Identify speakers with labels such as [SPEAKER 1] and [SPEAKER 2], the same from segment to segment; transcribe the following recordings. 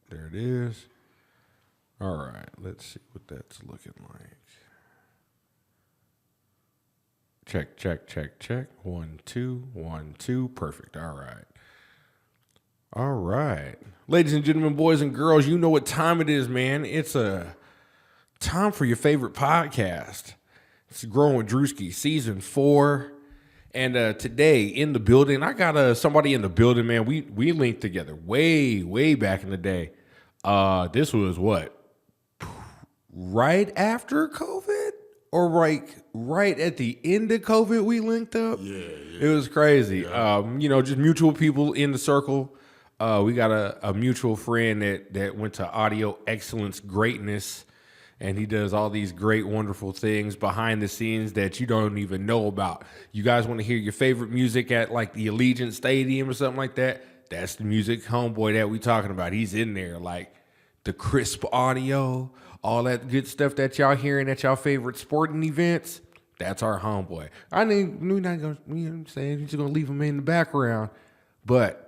[SPEAKER 1] There it is. All right, let's see what that's looking like. Check, check, check, check. 1, 2, 1, 2. Perfect. All right. All right. Ladies and gentlemen, boys and girls, you know what time it is, man. It's a time for your favorite podcast. It's Growing with Druski, season 4. And today in the building, I got somebody in the building, man. We linked together way back in the day. This was what? Right after COVID? Or right at the end of COVID, we linked up.
[SPEAKER 2] Yeah.
[SPEAKER 1] It was crazy.
[SPEAKER 2] Yeah.
[SPEAKER 1] Just mutual people in the circle. We got a mutual friend that went to Audio Excellence Greatness, and he does all these great, wonderful things behind the scenes that you don't even know about. You guys want to hear your favorite music at like the Allegiant Stadium or something like that? That's the music homeboy that we talking about. He's in there, like the crisp audio, all that good stuff that y'all hearing at y'all favorite sporting events. That's our homeboy. I mean, we're not gonna, you know what I'm saying? We're just gonna leave him in the background, but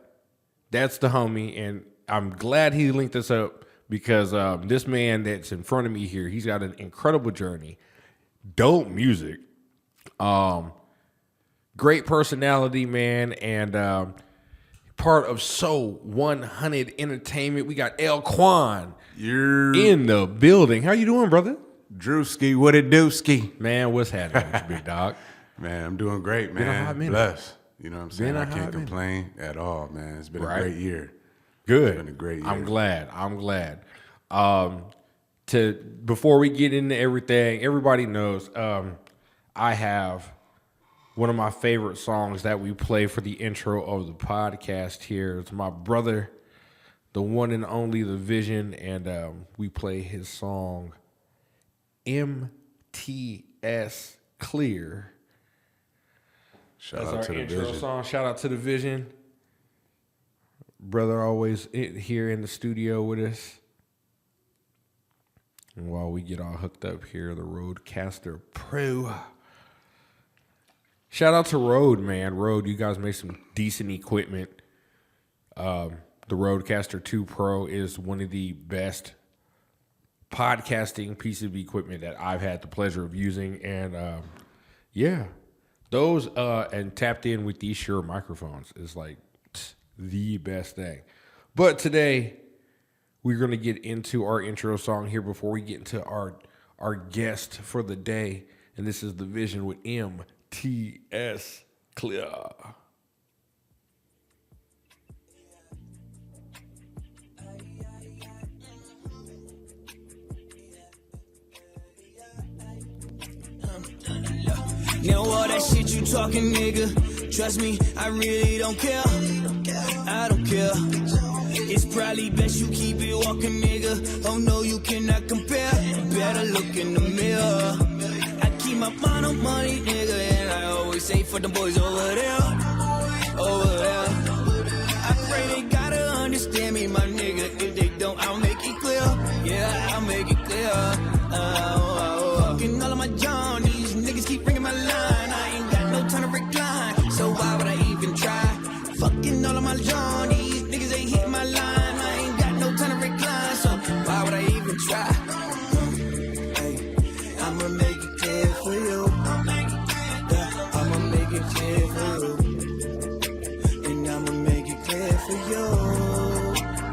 [SPEAKER 1] that's the homie, and I'm glad he linked us up because this man that's in front of me here, he's got an incredible journey, dope music, great personality, man, and part of So 100 Entertainment. We got ElQuan in the building. How you doing, brother?
[SPEAKER 2] Druski, what it do, ski?
[SPEAKER 1] Man, what's happening, big dog?
[SPEAKER 2] Man, I'm doing great,
[SPEAKER 1] Been a hot
[SPEAKER 2] man.
[SPEAKER 1] minute.
[SPEAKER 2] Blessed. You know what I'm saying?
[SPEAKER 1] Been a
[SPEAKER 2] I
[SPEAKER 1] hot
[SPEAKER 2] can't
[SPEAKER 1] minute.
[SPEAKER 2] complain at all, man. It's been
[SPEAKER 1] Right.
[SPEAKER 2] a great year.
[SPEAKER 1] Good.
[SPEAKER 2] It's been a great year.
[SPEAKER 1] I'm glad. Before we get into everything, everybody knows I have one of my favorite songs that we play for the intro of the podcast here. It's my brother, the one and only The Vision, and we play his song MTS Clear.
[SPEAKER 2] Shout
[SPEAKER 1] That's
[SPEAKER 2] out
[SPEAKER 1] our
[SPEAKER 2] to the
[SPEAKER 1] intro
[SPEAKER 2] Vision.
[SPEAKER 1] song. Shout out to The Vision. Brother always here in the studio with us. And while we get all hooked up here, the Rodecaster Pro. Shout out to Rode, man. Rode, you guys make some decent equipment. The Rodecaster 2 Pro is one of the best podcasting pieces of equipment that I've had the pleasure of using. And those and tapped in with these Shure microphones is like the best thing. But today we're going to get into our intro song here before we get into our guest for the day. And this is The Vision with MTS Clear.
[SPEAKER 3] Now all that shit you talking, nigga, trust me, I really don't care. I don't care. It's probably best you keep it walking, nigga. Oh no, you cannot compare. Better look in the mirror. I keep my mind on money, nigga, and I always say for the boys over there, over there. I pray they gotta understand me, my nigga. If they don't, I'll make it clear. Yeah, I'll make it clear. Fucking all of my John, these niggas keep ringing my line. I ain't got no time to recline, so why would I even try? Fucking all of my John, these niggas ain't hitting my line. I ain't got no time to recline, so why would I even try? Hey, I'ma make it clear for you. Yeah, I'ma make it clear for you. And I'ma make it clear for you.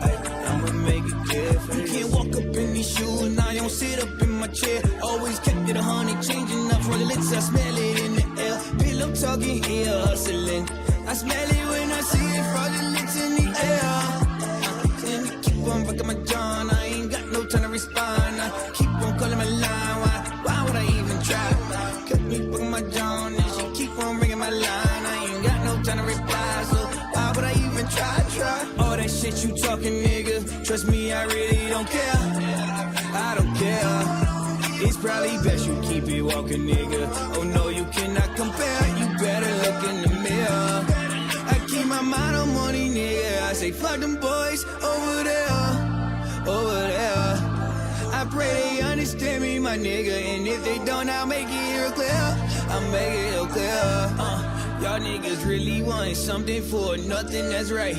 [SPEAKER 3] Hey, I'ma make it clear for you. You can't walk up in these shoes, and I don't sit up in my chair. Always kept it 100, changing up for the lips. I smell it in the air. Pillow talking here, hustling. I smell it when I see it, fraudulence in the air. Let me keep on rocking my John. I ain't got no time to respond. I keep on calling my line. Why would I even try? Kept me rocking my John, and she keep on ringing my line. I ain't got no time to reply, so why would I even try? All that shit you talking, nigga. Trust me, I really don't care. I don't care. It's probably best you keep it walking, nigga. Oh no, you cannot compare. You better look in the mirror. I keep my mind on money, nigga. I say fuck them boys over there, over there. I pray they understand me, my nigga. And if they don't, I'll make it real clear. I'll make it real clear. Y'all niggas really want something for nothing, that's right.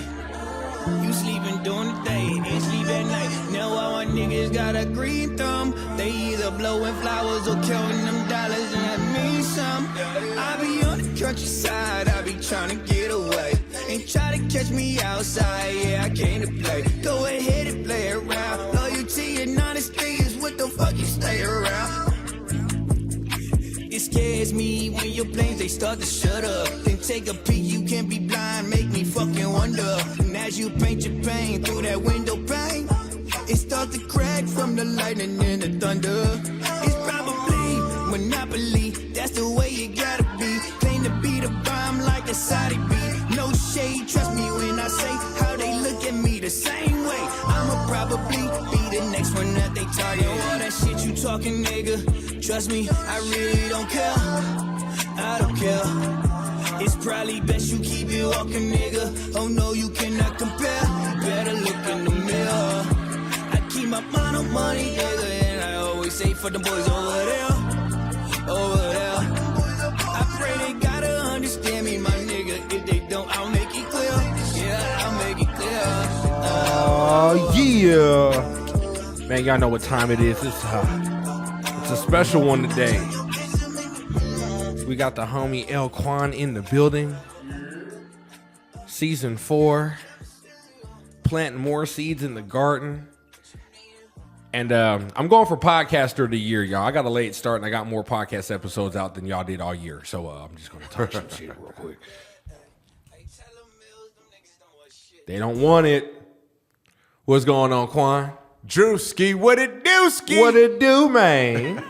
[SPEAKER 3] You sleeping during the day and sleep at night. Now all my niggas got a green thumb. They either blowing flowers or counting them dollars, and that means something. I be on the countryside, I be trying to get away. Ain't try to catch me outside, yeah, I came to play. Go ahead and play around. Loyalty and honesty is what the fuck you stay around. It scares me when your planes, they start to shut up. Then take a peek, you can't be blind, make me fucking wonder. And as you paint your pain through that window pane, it starts to crack from the lightning and the thunder. It's probably Monopoly, that's the way you gotta be. Claim to be the bomb like a Saudi beat. No shade, trust me when I say how they look at me the same way. I'ma probably be the next one that they target. All that shit you talking, nigga, trust me, I really don't care. I don't care. It's probably best you keep it walking, nigga. Oh no, you cannot compare. You better look in the mirror. I keep my mind on money, nigga, and I always say for the boys over there, over there. I pray they gotta understand me, my nigga. If they don't, I'll make it clear. Yeah, I'll make it clear.
[SPEAKER 1] Oh yeah, man! Y'all know what time it is. It's a special one today. We got the homie ElQuan in the building. Season 4, planting more seeds in the garden. And I'm going for podcaster of the year, y'all. I got a late start, and I got more podcast episodes out than y'all did all year. So I'm just going to talk some shit real quick. They don't want it. What's going on, Quan?
[SPEAKER 2] Druski, what it do, ski?
[SPEAKER 1] What it do, man?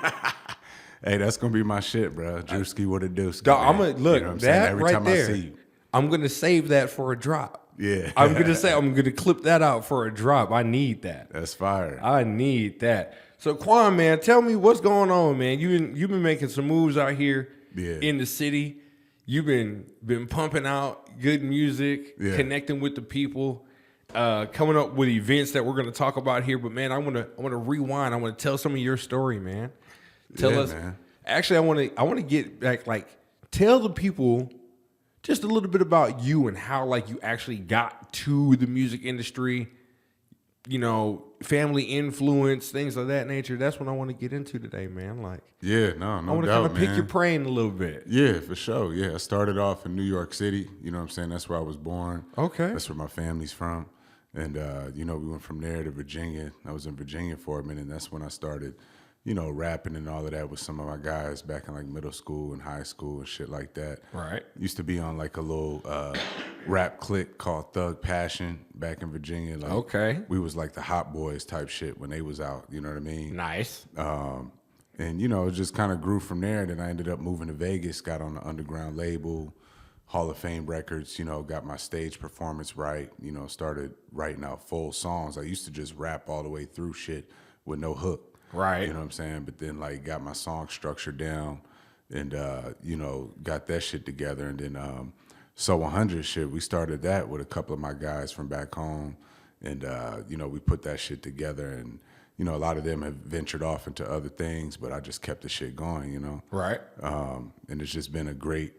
[SPEAKER 2] Hey, that's gonna be my shit, bro. Druski, what it do, ski?
[SPEAKER 1] Dog, I'm gonna look,
[SPEAKER 2] You know what I'm saying?
[SPEAKER 1] that
[SPEAKER 2] Every
[SPEAKER 1] right
[SPEAKER 2] time
[SPEAKER 1] there.
[SPEAKER 2] I see you.
[SPEAKER 1] I'm gonna save that for a drop.
[SPEAKER 2] Yeah.
[SPEAKER 1] I'm gonna clip that out for a drop. I need that.
[SPEAKER 2] That's fire.
[SPEAKER 1] I need that. So Quan, man, tell me what's going on, man. You've been making some moves out here in the city. You've been pumping out good music, connecting with the people, coming up with events that we're gonna talk about here. But man, I wanna rewind. I wanna tell some of your story, man. Tell us.
[SPEAKER 2] Man.
[SPEAKER 1] Actually, I wanna get back. Like, tell the people just a little bit about you and how like you actually got to the music industry. You know, family influence, things of that nature. That's what I want to get into today, man. Like,
[SPEAKER 2] Yeah, no
[SPEAKER 1] I want to
[SPEAKER 2] doubt,
[SPEAKER 1] kind of pick
[SPEAKER 2] man.
[SPEAKER 1] your brain a little bit.
[SPEAKER 2] Yeah, for sure. Yeah, I started off in New York City. You know what I'm saying? That's where I was born.
[SPEAKER 1] Okay.
[SPEAKER 2] That's where my family's from. And, you know, we went from there to Virginia. I was in Virginia for a minute, and that's when I started, you know, rapping and all of that with some of my guys back in, like, middle school and high school and shit like that.
[SPEAKER 1] Right.
[SPEAKER 2] Used to be on, like, a little rap clique called Thug Passion back in Virginia. Like,
[SPEAKER 1] Okay.
[SPEAKER 2] We was, like, the Hot Boys type shit when they was out. You know what I mean?
[SPEAKER 1] Nice.
[SPEAKER 2] And, you know, it just kind of grew from there. Then I ended up moving to Vegas, got on the underground label, Hall of Fame Records, you know, got my stage performance right, you know, started writing out full songs. I used to just rap all the way through shit with no hook.
[SPEAKER 1] Right.
[SPEAKER 2] You know what I'm saying? But then, like, got my song structure down and, you know, got that shit together. And then So 100 shit, we started that with a couple of my guys from back home. And, you know, we put that shit together. And, you know, a lot of them have ventured off into other things, but I just kept the shit going, you know?
[SPEAKER 1] Right.
[SPEAKER 2] And it's just been a great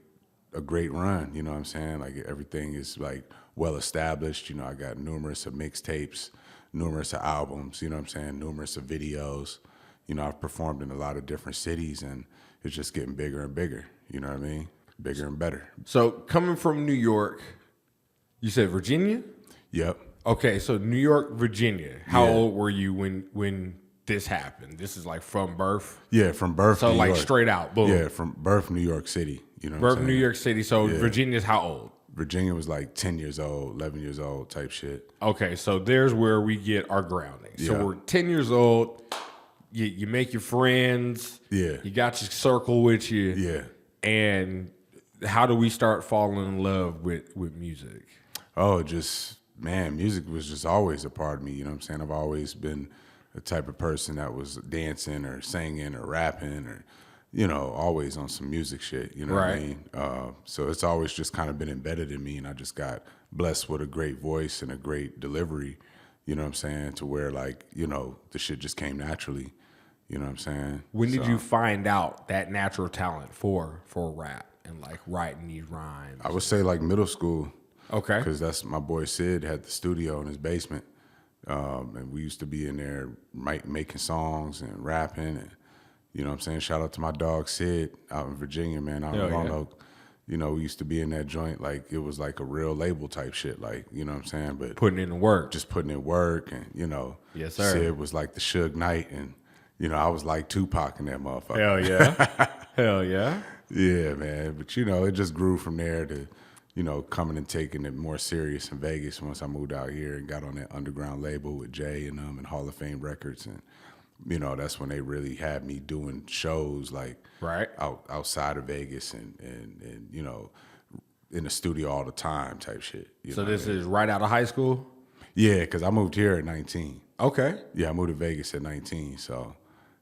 [SPEAKER 2] run, you know what I'm saying? Like, everything is, like, well established. You know, I got numerous of mixtapes, numerous of albums, you know what I'm saying? Numerous of videos. You know, I've performed in a lot of different cities, and it's just getting bigger and bigger, you know what I mean? Bigger and better.
[SPEAKER 1] So coming from New York, you said Virginia?
[SPEAKER 2] Yep.
[SPEAKER 1] Okay, so New York, Virginia. How
[SPEAKER 2] Yeah.
[SPEAKER 1] old were you when this happened? This is like from birth?
[SPEAKER 2] Yeah, from birth
[SPEAKER 1] So
[SPEAKER 2] New
[SPEAKER 1] like
[SPEAKER 2] York.
[SPEAKER 1] straight out, boom.
[SPEAKER 2] Yeah, from birth New York City, you know what
[SPEAKER 1] Birth
[SPEAKER 2] I'm saying?
[SPEAKER 1] New York City. So Virginia's how old?
[SPEAKER 2] Virginia was like 10 years old, 11 years old type shit.
[SPEAKER 1] Okay, so there's where we get our grounding. So
[SPEAKER 2] Yeah.
[SPEAKER 1] we're 10 years old. You make your friends.
[SPEAKER 2] Yeah.
[SPEAKER 1] You got your circle with you.
[SPEAKER 2] Yeah.
[SPEAKER 1] And how do we start falling in love with music?
[SPEAKER 2] Oh, just, man, music was just always a part of me, you know what I'm saying? I've always been the type of person that was dancing or singing or rapping or, you know, always on some music shit, you know what I mean? So it's always just kind of been embedded in me, and I just got blessed with a great voice and a great delivery, you know what I'm saying, to where, like, you know, the shit just came naturally, you know what I'm saying?
[SPEAKER 1] When did you find out that natural talent for rap and like writing these rhymes?
[SPEAKER 2] I would say like middle school.
[SPEAKER 1] Okay.
[SPEAKER 2] Because that's my boy Sid had the studio in his basement. And we used to be in there making songs and rapping. And, you know what I'm saying? Shout out to my dog Sid out in Virginia, man, out in Roanoke. You know, we used to be in that joint like it was like a real label type shit, like, you know what I'm saying? But
[SPEAKER 1] Putting in the work.
[SPEAKER 2] just putting in work and, you know,
[SPEAKER 1] Yes, sir.
[SPEAKER 2] Sid was like the Suge Knight and, you know, I was like Tupac in that motherfucker.
[SPEAKER 1] Hell yeah. Hell yeah.
[SPEAKER 2] Yeah, man. But, you know, it just grew from there to, you know, coming and taking it more serious in Vegas once I moved out here and got on that underground label with Jay and and Hall of Fame Records. And, you know, that's when they really had me doing shows like outside of Vegas and you know, in the studio all the time type shit.
[SPEAKER 1] So this is right out of high school?
[SPEAKER 2] Yeah, because I moved here at 19.
[SPEAKER 1] Okay.
[SPEAKER 2] Yeah, I moved to Vegas at 19. So,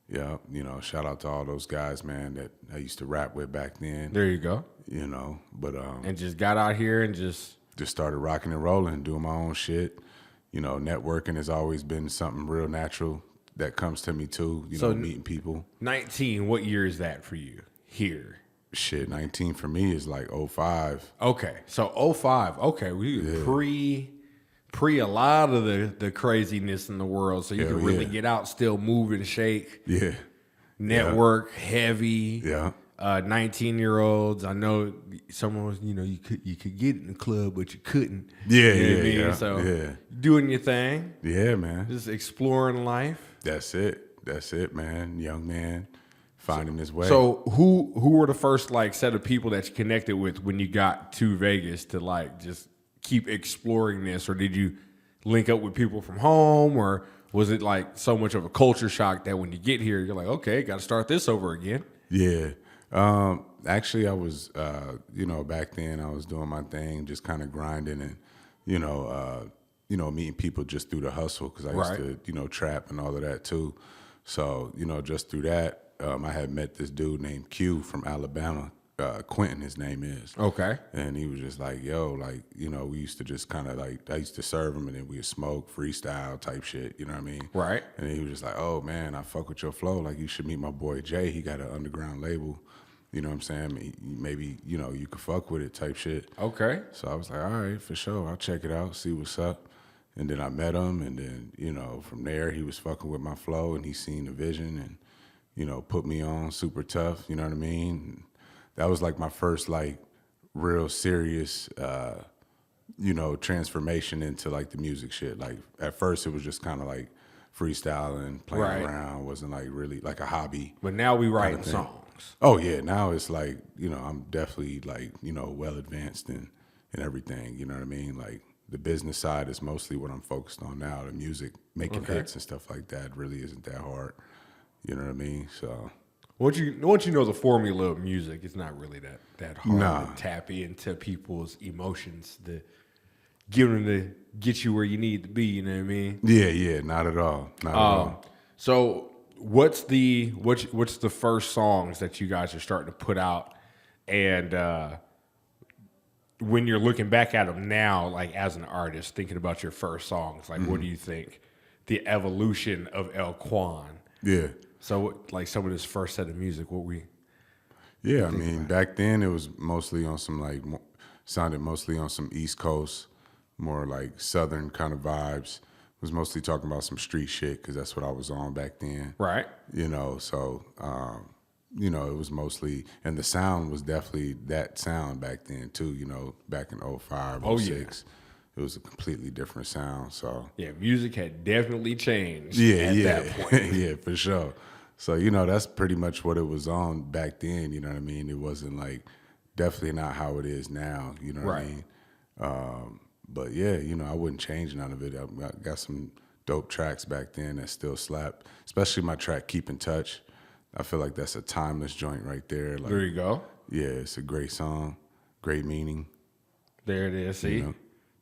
[SPEAKER 2] yeah, you know, shout out to all those guys, man, that I used to rap with back then.
[SPEAKER 1] There you go.
[SPEAKER 2] You know, but
[SPEAKER 1] and just got out here and just
[SPEAKER 2] started rocking and rolling, doing my own shit. You know, networking has always been something real natural that comes to me too. You know, meeting people.
[SPEAKER 1] 19, what year is that for you here?
[SPEAKER 2] Shit, 19 for me is like 05.
[SPEAKER 1] Okay, so 05. Okay, we pre a lot of the craziness in the world, so you can really get out, still move and shake.
[SPEAKER 2] Yeah,
[SPEAKER 1] network heavy.
[SPEAKER 2] Yeah.
[SPEAKER 1] 19-year-olds. I know someone was, you know, you could get in the club, but you couldn't.
[SPEAKER 2] Yeah,
[SPEAKER 1] you know what I mean? So doing your thing.
[SPEAKER 2] Yeah, man.
[SPEAKER 1] Just exploring life.
[SPEAKER 2] That's it, man. Young man finding his way.
[SPEAKER 1] So who were the first like set of people that you connected with when you got to Vegas to like just keep exploring this, or did you link up with people from home, or was it like so much of a culture shock that when you get here you're like, okay, got to start this over again?
[SPEAKER 2] Yeah. Actually, I was, you know, back then I was doing my thing, just kind of grinding and, you know, meeting people just through the hustle because I used to, you know, trap and all of that too. So, you know, just through that, I had met this dude named Q from Alabama. Quentin, his name is.
[SPEAKER 1] Okay.
[SPEAKER 2] And he was just like, yo, like, you know, we used to just kind of like, I used to serve him and then we'd smoke, freestyle type shit, you know what I mean?
[SPEAKER 1] Right.
[SPEAKER 2] And he was just like, oh, man, I fuck with your flow. Like, you should meet my boy Jay. He got an underground label. You know what I'm saying? Maybe, you know, you could fuck with it type shit.
[SPEAKER 1] Okay.
[SPEAKER 2] So I was like, all right, for sure. I'll check it out, see what's up. And then I met him. And then, you know, from there, he was fucking with my flow and he seen the vision and, you know, put me on super tough. You know what I mean? And that was like my first, like, real serious, you know, transformation into, like, the music shit. Like, at first, it was just kind of like freestyling, playing around. Wasn't, like, really, like, a hobby.
[SPEAKER 1] But now we writing songs.
[SPEAKER 2] Oh, yeah. Now it's like, you know, I'm definitely, like, you know, well advanced in everything. You know what I mean? Like, the business side is mostly what I'm focused on now. The music, making hits and stuff like that really isn't that hard. You know what I mean? So
[SPEAKER 1] once you know the formula of music, it's not really that hard to tap into people's emotions to get you where you need to be. You know what I mean?
[SPEAKER 2] Yeah, not at all. Not at all.
[SPEAKER 1] So what's the first songs that you guys are starting to put out, and when you're looking back at them now, like as an artist, thinking about your first songs, like what do you think the evolution of ElQuan?
[SPEAKER 2] Yeah.
[SPEAKER 1] So, like, some of this first set of music,
[SPEAKER 2] Yeah, I mean, back then it was mostly on some, like, sounded mostly on some East Coast, more like Southern kind of vibes. It was mostly talking about some street shit because that's what I was on back then.
[SPEAKER 1] Right.
[SPEAKER 2] You know, so, you know, it was mostly, and the sound was definitely that sound back then too, you know, back in 05, 06. It was a completely different sound, so.
[SPEAKER 1] Yeah, music had definitely changed
[SPEAKER 2] that
[SPEAKER 1] point.
[SPEAKER 2] Yeah, for sure. So, you know, that's pretty much what it was on back then, you know what I mean? It wasn't like, definitely not how it is now, you know what I mean? But yeah, you know, I wouldn't change none of it. I got some dope tracks back then that still slap, especially my track Keep in Touch. I feel like that's a timeless joint right there. Like,
[SPEAKER 1] There you go.
[SPEAKER 2] Yeah, it's a great song, great meaning.
[SPEAKER 1] There it is, see?
[SPEAKER 2] You know?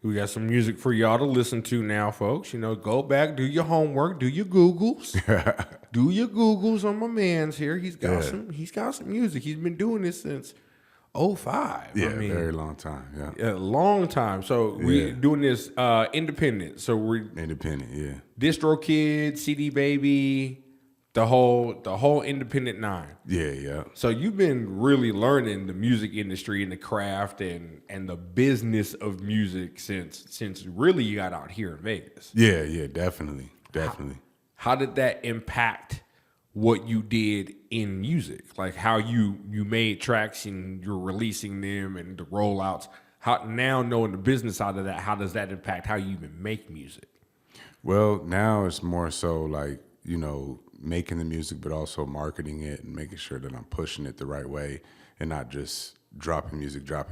[SPEAKER 1] We got some music for y'all to listen to now, folks. You know, go back, do your homework, do your Googles. Do your Googles on my man's here. He's got some music. He's been doing this since 05.
[SPEAKER 2] Yeah,
[SPEAKER 1] I mean,
[SPEAKER 2] very long time, yeah.
[SPEAKER 1] A long time. So we're doing this independent. So we're
[SPEAKER 2] independent, yeah.
[SPEAKER 1] Distro Kid, CD Baby, The whole Independent 9.
[SPEAKER 2] Yeah.
[SPEAKER 1] So you've been really learning the music industry and the craft and the business of music since really you got out here in Vegas.
[SPEAKER 2] Yeah, definitely.
[SPEAKER 1] How did that impact what you did in music? Like how you made tracks and you're releasing them and the rollouts. How now knowing the business side of that, how does that impact how you even make music?
[SPEAKER 2] Well, now it's more so like, you know, making the music, but also marketing it and making sure that I'm pushing it the right way and not just dropping music. Because,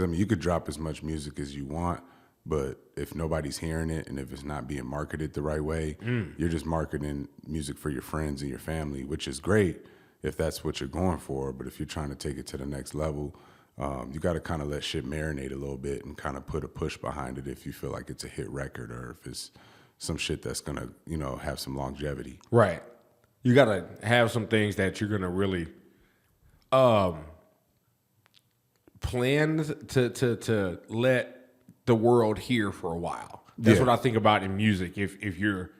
[SPEAKER 2] I mean, you could drop as much music as you want, but if nobody's hearing it and if it's not being marketed the right way, you're just marketing music for your friends and your family, which is great if that's what you're going for. But if you're trying to take it to the next level, you got to kind of let shit marinate a little bit and kind of put a push behind it if you feel like it's a hit record or if it's some shit that's going to, you know, have some longevity.
[SPEAKER 1] Right. You got to have some things that you're going to really plan to let the world hear for a while. That's what I think about in music. If you're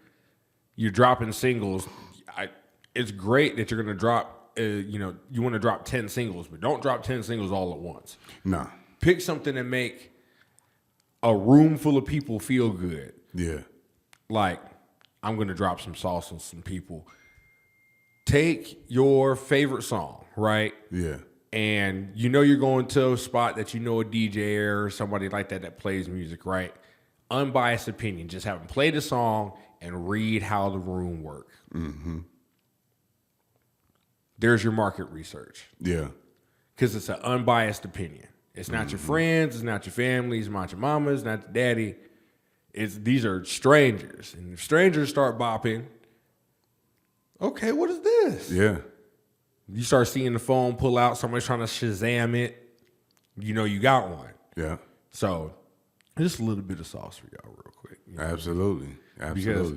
[SPEAKER 1] dropping singles, it's great that you're going to drop, you want to drop 10 singles, but don't drop 10 singles all at once.
[SPEAKER 2] Nah.
[SPEAKER 1] Pick something that make a room full of people feel good.
[SPEAKER 2] Yeah.
[SPEAKER 1] Like, I'm going to drop some sauce on some people. Take your favorite song, right?
[SPEAKER 2] Yeah.
[SPEAKER 1] And you know you're going to a spot that you know a DJ or somebody like that plays music, right? Unbiased opinion. Just have them play the song and read how the room works.
[SPEAKER 2] Mm-hmm.
[SPEAKER 1] There's your market research.
[SPEAKER 2] Yeah.
[SPEAKER 1] Because it's an unbiased opinion. It's not your friends. It's not your family. It's not your mama. It's not your daddy. These are strangers. And if strangers start bopping, okay, what is this?
[SPEAKER 2] Yeah.
[SPEAKER 1] You start seeing the phone pull out, somebody's trying to Shazam it, you know you got one.
[SPEAKER 2] Yeah.
[SPEAKER 1] So just a little bit of sauce for y'all real quick. You know?
[SPEAKER 2] Absolutely.
[SPEAKER 1] Because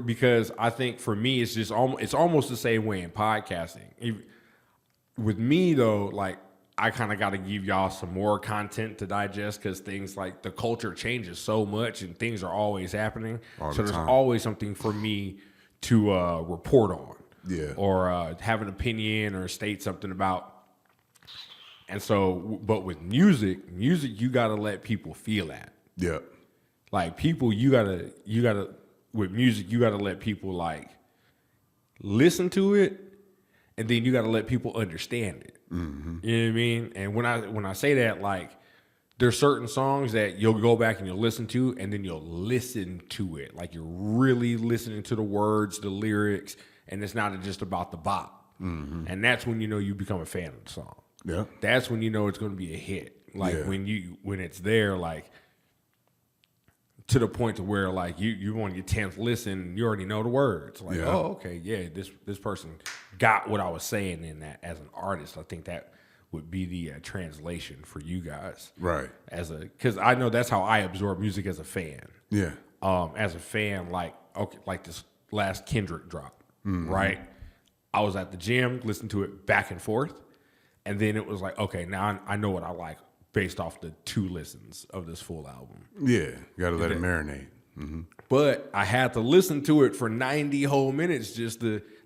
[SPEAKER 1] because I think for me it's just it's almost the same way in podcasting. With me though, like I kind of got to give y'all some more content to digest because things like the culture changes so much and things are always happening. So there's always something for me to report on.
[SPEAKER 2] Yeah.
[SPEAKER 1] Or have an opinion or state something about. And so, but with music, you got to let people feel that.
[SPEAKER 2] Yeah.
[SPEAKER 1] Like people, you gotta, with music, you got to let people like listen to it. And then you got to let people understand it. Mm-hmm. You know what I mean? And when I say that, like, there's certain songs that you'll go back and you'll listen to, and then you'll listen to it. Like, you're really listening to the words, the lyrics, and it's not just about the bop. Mm-hmm. And that's when you know you become a fan of the song.
[SPEAKER 2] Yeah.
[SPEAKER 1] That's when you know it's going to be a hit. Like, when it's there, like, to the point to where like you on your 10th listen, you already know the words. Like, oh, okay, yeah, this person got what I was saying in that as an artist. I think that would be the translation for you guys,
[SPEAKER 2] right?
[SPEAKER 1] Because I know that's how I absorb music as a fan.
[SPEAKER 2] Yeah.
[SPEAKER 1] As a fan, like this last Kendrick drop, right? I was at the gym, listened to it back and forth, and then it was like, okay, now I know what I like. Based off the 2 listens of this full album.
[SPEAKER 2] Yeah, you got to let it marinate. Mm-hmm.
[SPEAKER 1] But I had to listen to it for 90 whole minutes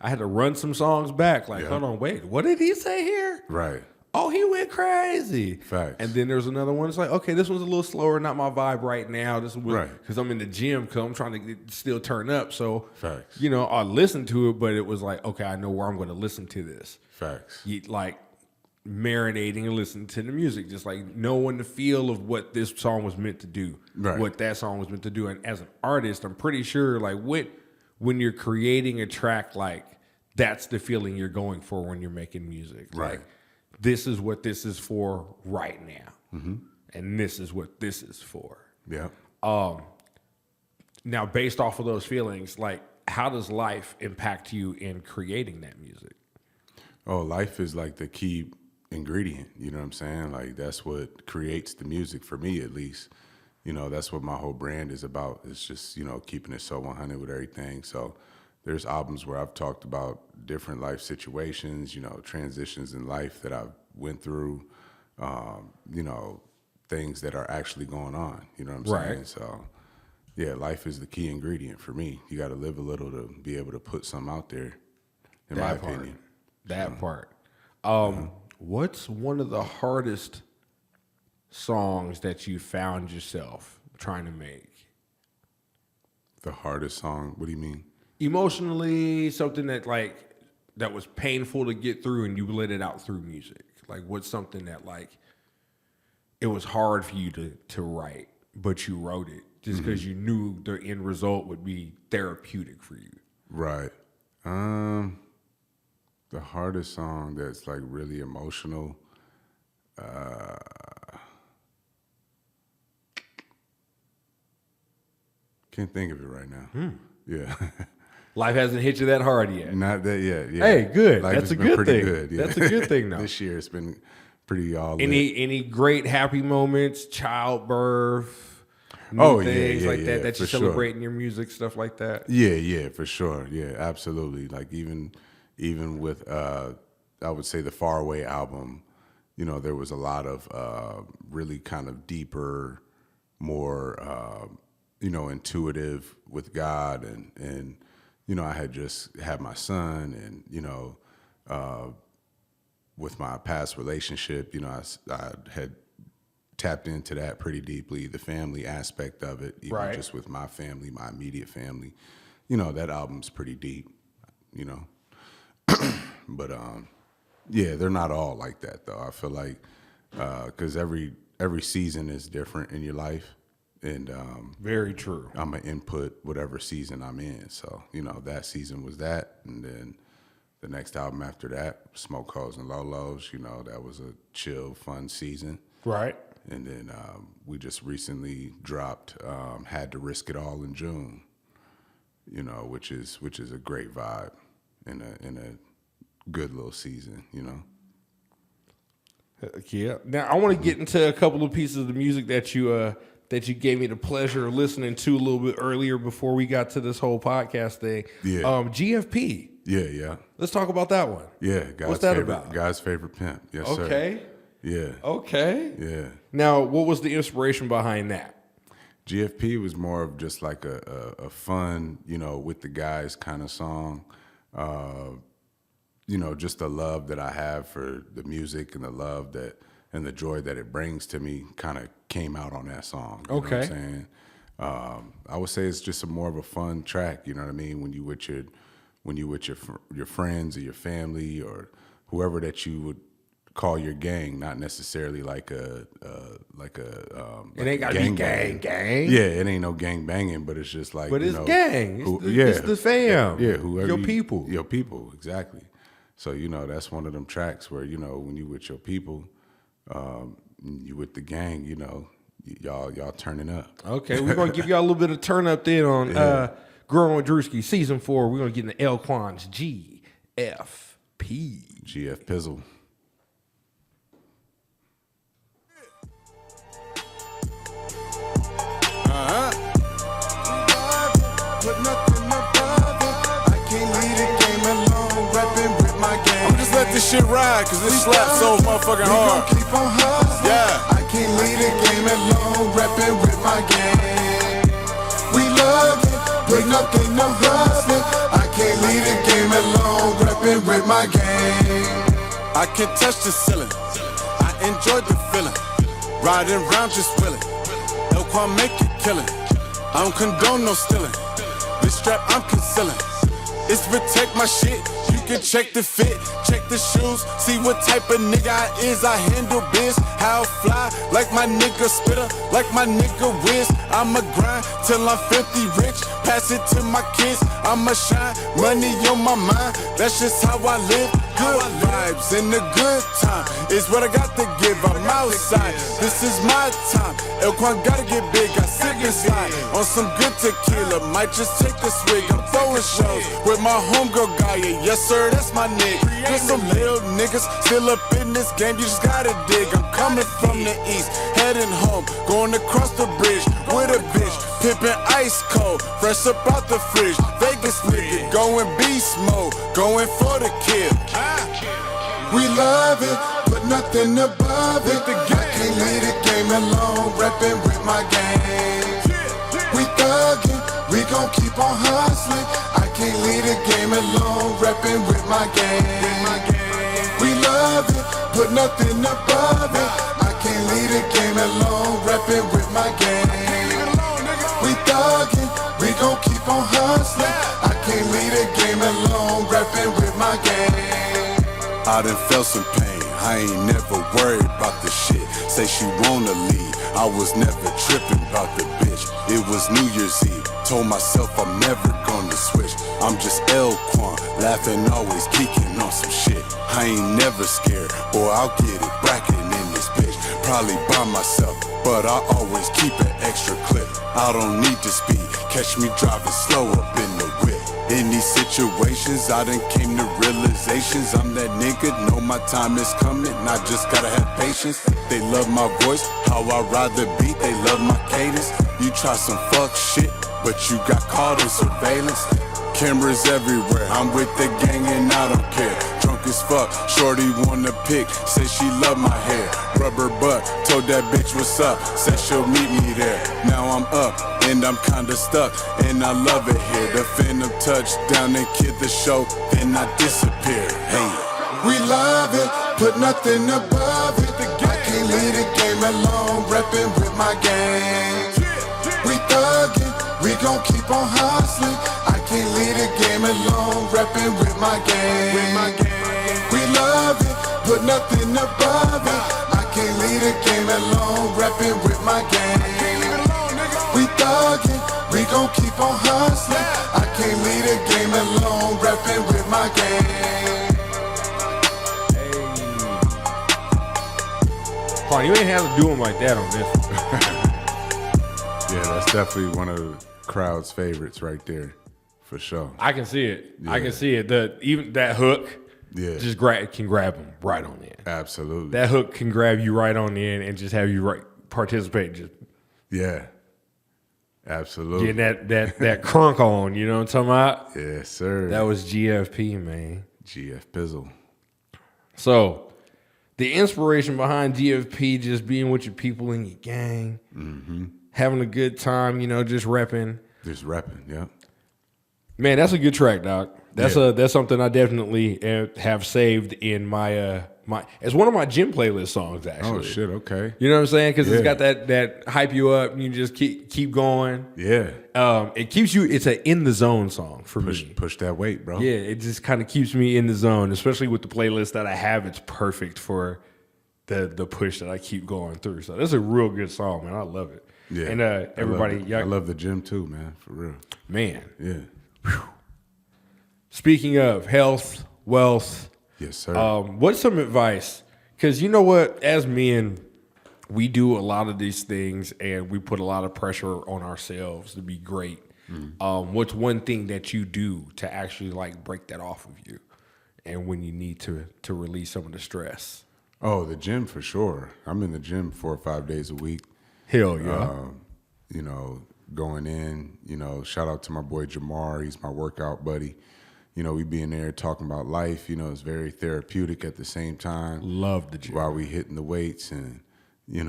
[SPEAKER 1] I had to run some songs back. Like, hold on, wait, what did he say here?
[SPEAKER 2] Right.
[SPEAKER 1] Oh, he went crazy.
[SPEAKER 2] Facts.
[SPEAKER 1] And then there's another one. It's like, okay, this one's a little slower, not my vibe right now. This was
[SPEAKER 2] right.
[SPEAKER 1] Because I'm in the gym, because I'm trying to still turn up. So,
[SPEAKER 2] facts.
[SPEAKER 1] I listened to it, but it was like, okay, I know where I'm going to listen to this.
[SPEAKER 2] Facts.
[SPEAKER 1] Like, marinating and listening to the music, just like knowing the feel of what this song was meant to do, what that song was meant to do. And as an artist, I'm pretty sure like when you're creating a track, like that's the feeling you're going for when you're making music.
[SPEAKER 2] Right.
[SPEAKER 1] Like this is what this is for right now, and this is what this is for.
[SPEAKER 2] Yeah.
[SPEAKER 1] Now, based off of those feelings, like how does life impact you in creating that music?
[SPEAKER 2] Oh, life is like the key ingredient, you know what I'm saying? Like that's what creates the music for me, at least. That's what my whole brand is about. It's just, keeping it so 100 with everything. So there's albums where I've talked about different life situations, transitions in life that I've went through, things that are actually going on, you know what I'm saying? So, yeah, life is the key ingredient for me. You got to live a little to be able to put something out there, in my opinion.
[SPEAKER 1] That part. What's one of the hardest songs that you found yourself trying to make?
[SPEAKER 2] The hardest song? What do you mean?
[SPEAKER 1] Emotionally, something that that was painful to get through and you let it out through music. Like what's something that it was hard for you to write, but you wrote it just because you knew the end result would be therapeutic for you.
[SPEAKER 2] Right. The hardest song that's really emotional. Can't think of it right now. Yeah.
[SPEAKER 1] Life hasn't hit you that hard yet.
[SPEAKER 2] Not that yet. Yeah.
[SPEAKER 1] Hey, good.
[SPEAKER 2] Life
[SPEAKER 1] That's
[SPEAKER 2] has
[SPEAKER 1] a
[SPEAKER 2] been
[SPEAKER 1] good
[SPEAKER 2] pretty
[SPEAKER 1] thing.
[SPEAKER 2] Good. Yeah.
[SPEAKER 1] That's a good thing, though.
[SPEAKER 2] This year it's been pretty all lit.
[SPEAKER 1] Any great happy moments, childbirth, things like that you
[SPEAKER 2] for
[SPEAKER 1] celebrate in your music, stuff like that?
[SPEAKER 2] Yeah, for sure. Yeah, absolutely. Even with I would say the Far Away album, there was a lot of really kind of deeper, more intuitive with God and I had just had my son and with my past relationship, I had tapped into that pretty deeply, the family aspect of it, even just with my family, my immediate family. That album's pretty deep, But yeah, they're not all like that though. I feel like because every season is different in your life, and
[SPEAKER 1] Very true.
[SPEAKER 2] I'm gonna input whatever season I'm in. So that season was that, and then the next album after that, Smoke Hoes and Lolos. That was a chill, fun season.
[SPEAKER 1] Right.
[SPEAKER 2] And then we just recently dropped Had to Risk It All in June. Which is a great vibe in a good little season.
[SPEAKER 1] Yeah. Now I want to get into a couple of pieces of the music that you gave me the pleasure of listening to a little bit earlier before we got to this whole podcast thing.
[SPEAKER 2] Yeah.
[SPEAKER 1] GFP.
[SPEAKER 2] Yeah.
[SPEAKER 1] Let's talk about that one.
[SPEAKER 2] Yeah.
[SPEAKER 1] What's that about?
[SPEAKER 2] God's favorite pimp. Yes, sir.
[SPEAKER 1] Okay.
[SPEAKER 2] Yeah.
[SPEAKER 1] Okay.
[SPEAKER 2] Yeah.
[SPEAKER 1] Now, what was the inspiration behind that?
[SPEAKER 2] GFP was more of just like a fun, with the guys kind of song. Just the love that I have for the music and the love and the joy that it brings to me kind of came out on that song. You know what I'm saying? I would say it's just more of a fun track. You know what I mean? When you with your friends or your family or whoever that you would call your gang, not necessarily like a
[SPEAKER 1] it ain't gotta be gang.
[SPEAKER 2] Yeah, it ain't no gang banging, but it's just like,
[SPEAKER 1] but it's gang. It's the fam.
[SPEAKER 2] Yeah, whoever
[SPEAKER 1] your people.
[SPEAKER 2] Your people, exactly. So that's one of them tracks where when you with your people, you with the gang, y'all turning up.
[SPEAKER 1] Okay, we're gonna give y'all a little bit of turn up then on Growing with Druski season 4. We're gonna get into ElQuan's GFP.
[SPEAKER 2] GF Pizzle.
[SPEAKER 4] But nothing above it. I can't leave the game alone, rapping with my gang.
[SPEAKER 5] I'm just let this shit ride, cause this slaps so motherfucking hard.
[SPEAKER 4] We gon' keep on hustling.
[SPEAKER 5] Yeah.
[SPEAKER 4] I can't leave the game alone, rapping with my gang. We love it, but nothing no hustling. I can't leave the game alone, rapping with my gang.
[SPEAKER 5] I can touch the ceiling. I enjoy the feeling. Riding round just willing. ElQuan make it killing. I don't condone no stealing. This strap I'm concealing. It's protect my shit. You can check the fit, check the shoes, see what type of nigga I is. I handle biz, how I fly, like my nigga spitter, like my nigga whiz. I'ma grind till I'm filthy rich, pass it to my kids. I'ma shine, money on my mind. That's just how I live. Good vibes and a good time is what I got to give. I'm outside. This is my time. ElQuan gotta get big. I sip and slide on some good tequila. Might just take a swig. I'm throwing shows with my homegirl Gaia. Yes sir, that's my nigga. There's some little niggas still up in this game. You just gotta dig. I'm coming from the east, heading home, going across the bridge with a bitch, pimping ice cold, fresh up out the fridge. Vegas nigga, going beast mode, going for the kill.
[SPEAKER 4] We love it, but nothing above it. I can't leave the game alone, rapping with my gang. We thuggin', we gon' keep on hustling. I can't leave the game alone, reppin' with my gang. We love it, put nothing above it. I can't leave the game alone, reppin' with my gang. We thuggin', we gon' keep on hustling. I can't leave the game alone, reppin' with my gang.
[SPEAKER 5] I done felt some pain, I ain't never worried about the shit. Say she wanna leave, I was never tripping about the bitch. It was New Year's Eve, told myself I'm never gonna switch. I'm just ElQuan, laughing, always geeking on some shit. I ain't never scared, boy, I'll get it brackin' in this bitch. Probably by myself, but I always keep an extra clip. I don't need to speed, catch me driving slow up in the whip. In these situations, I done came to realizations. I'm that nigga, know my time is coming, I just gotta have patience. They love my voice, how I ride the beat, they love my cadence. You try some fuck shit, but you got caught in surveillance. Cameras everywhere, I'm with the gang and I don't care. Drunk as fuck, shorty wanna pick, say she love my hair. Rubber butt, told that bitch what's up, said she'll meet me there. Now I'm up, and I'm kinda stuck, and I love it here. The Phantom touchdown and kid the show, then I disappear. Hey,
[SPEAKER 4] We love it, put nothing above it. I can't leave the game alone, reppin' with my gang. We thuggin', we gon' keep on hustling. I can't leave the game alone, reppin' with my gang. We love it, put nothing above it. I can't leave the game alone, reppin' with my gang. We thuggin', we gon' keep on hustling. I can't leave the game alone, reppin' with my gang.
[SPEAKER 1] Quan, you ain't have to do them like that on this one.
[SPEAKER 2] Yeah, that's definitely one of the crowd's favorites right there, for sure.
[SPEAKER 1] I can see it. I
[SPEAKER 2] Yeah.
[SPEAKER 1] can see it. Even that hook,
[SPEAKER 2] Yeah.
[SPEAKER 1] just can grab them right on the end.
[SPEAKER 2] Absolutely.
[SPEAKER 1] That hook can grab you right on the end and just have you participate, just
[SPEAKER 2] Yeah. Absolutely.
[SPEAKER 1] getting that crunk on. You know what I'm talking about?
[SPEAKER 2] Yes, sir.
[SPEAKER 1] That was GFP, man.
[SPEAKER 2] GF Pizzle.
[SPEAKER 1] So, the inspiration behind GFP just being with your people in your gang, having a good time, just repping.
[SPEAKER 2] Just rapping, yeah.
[SPEAKER 1] Man, that's a good track, Doc. That's
[SPEAKER 2] Yeah.
[SPEAKER 1] that's something I definitely have saved in my it's one of my gym playlist songs, actually.
[SPEAKER 2] Oh shit, okay.
[SPEAKER 1] You know what I'm saying? Because it's
[SPEAKER 2] Yeah.
[SPEAKER 1] got that hype you up. And you just keep going.
[SPEAKER 2] Yeah.
[SPEAKER 1] It keeps you. It's an in the zone song for me.
[SPEAKER 2] Push that weight, bro.
[SPEAKER 1] Yeah, it just kind of keeps me in the zone, especially with the playlist that I have. It's perfect for the push that I keep going through. So that's a real good song, man. I love it.
[SPEAKER 2] Yeah.
[SPEAKER 1] And everybody,
[SPEAKER 2] I love the gym too, man. For real.
[SPEAKER 1] man.
[SPEAKER 2] Yeah.
[SPEAKER 1] Speaking of health, wealth,
[SPEAKER 2] Yes, sir.
[SPEAKER 1] what's some advice? Because you know what, as men, we do a lot of these things and we put a lot of pressure on ourselves to be great. What's one thing that you do to actually break that off of you, and when you need to release some of the stress?
[SPEAKER 2] Oh, the gym for sure. I'm in the gym 4 or 5 days a week.
[SPEAKER 1] Hell yeah!
[SPEAKER 2] Going in, shout out to my boy Jamar. He's my workout buddy. We be in there talking about life. It's very therapeutic at the same time.
[SPEAKER 1] Love the gym.
[SPEAKER 2] While we hitting the weights, and you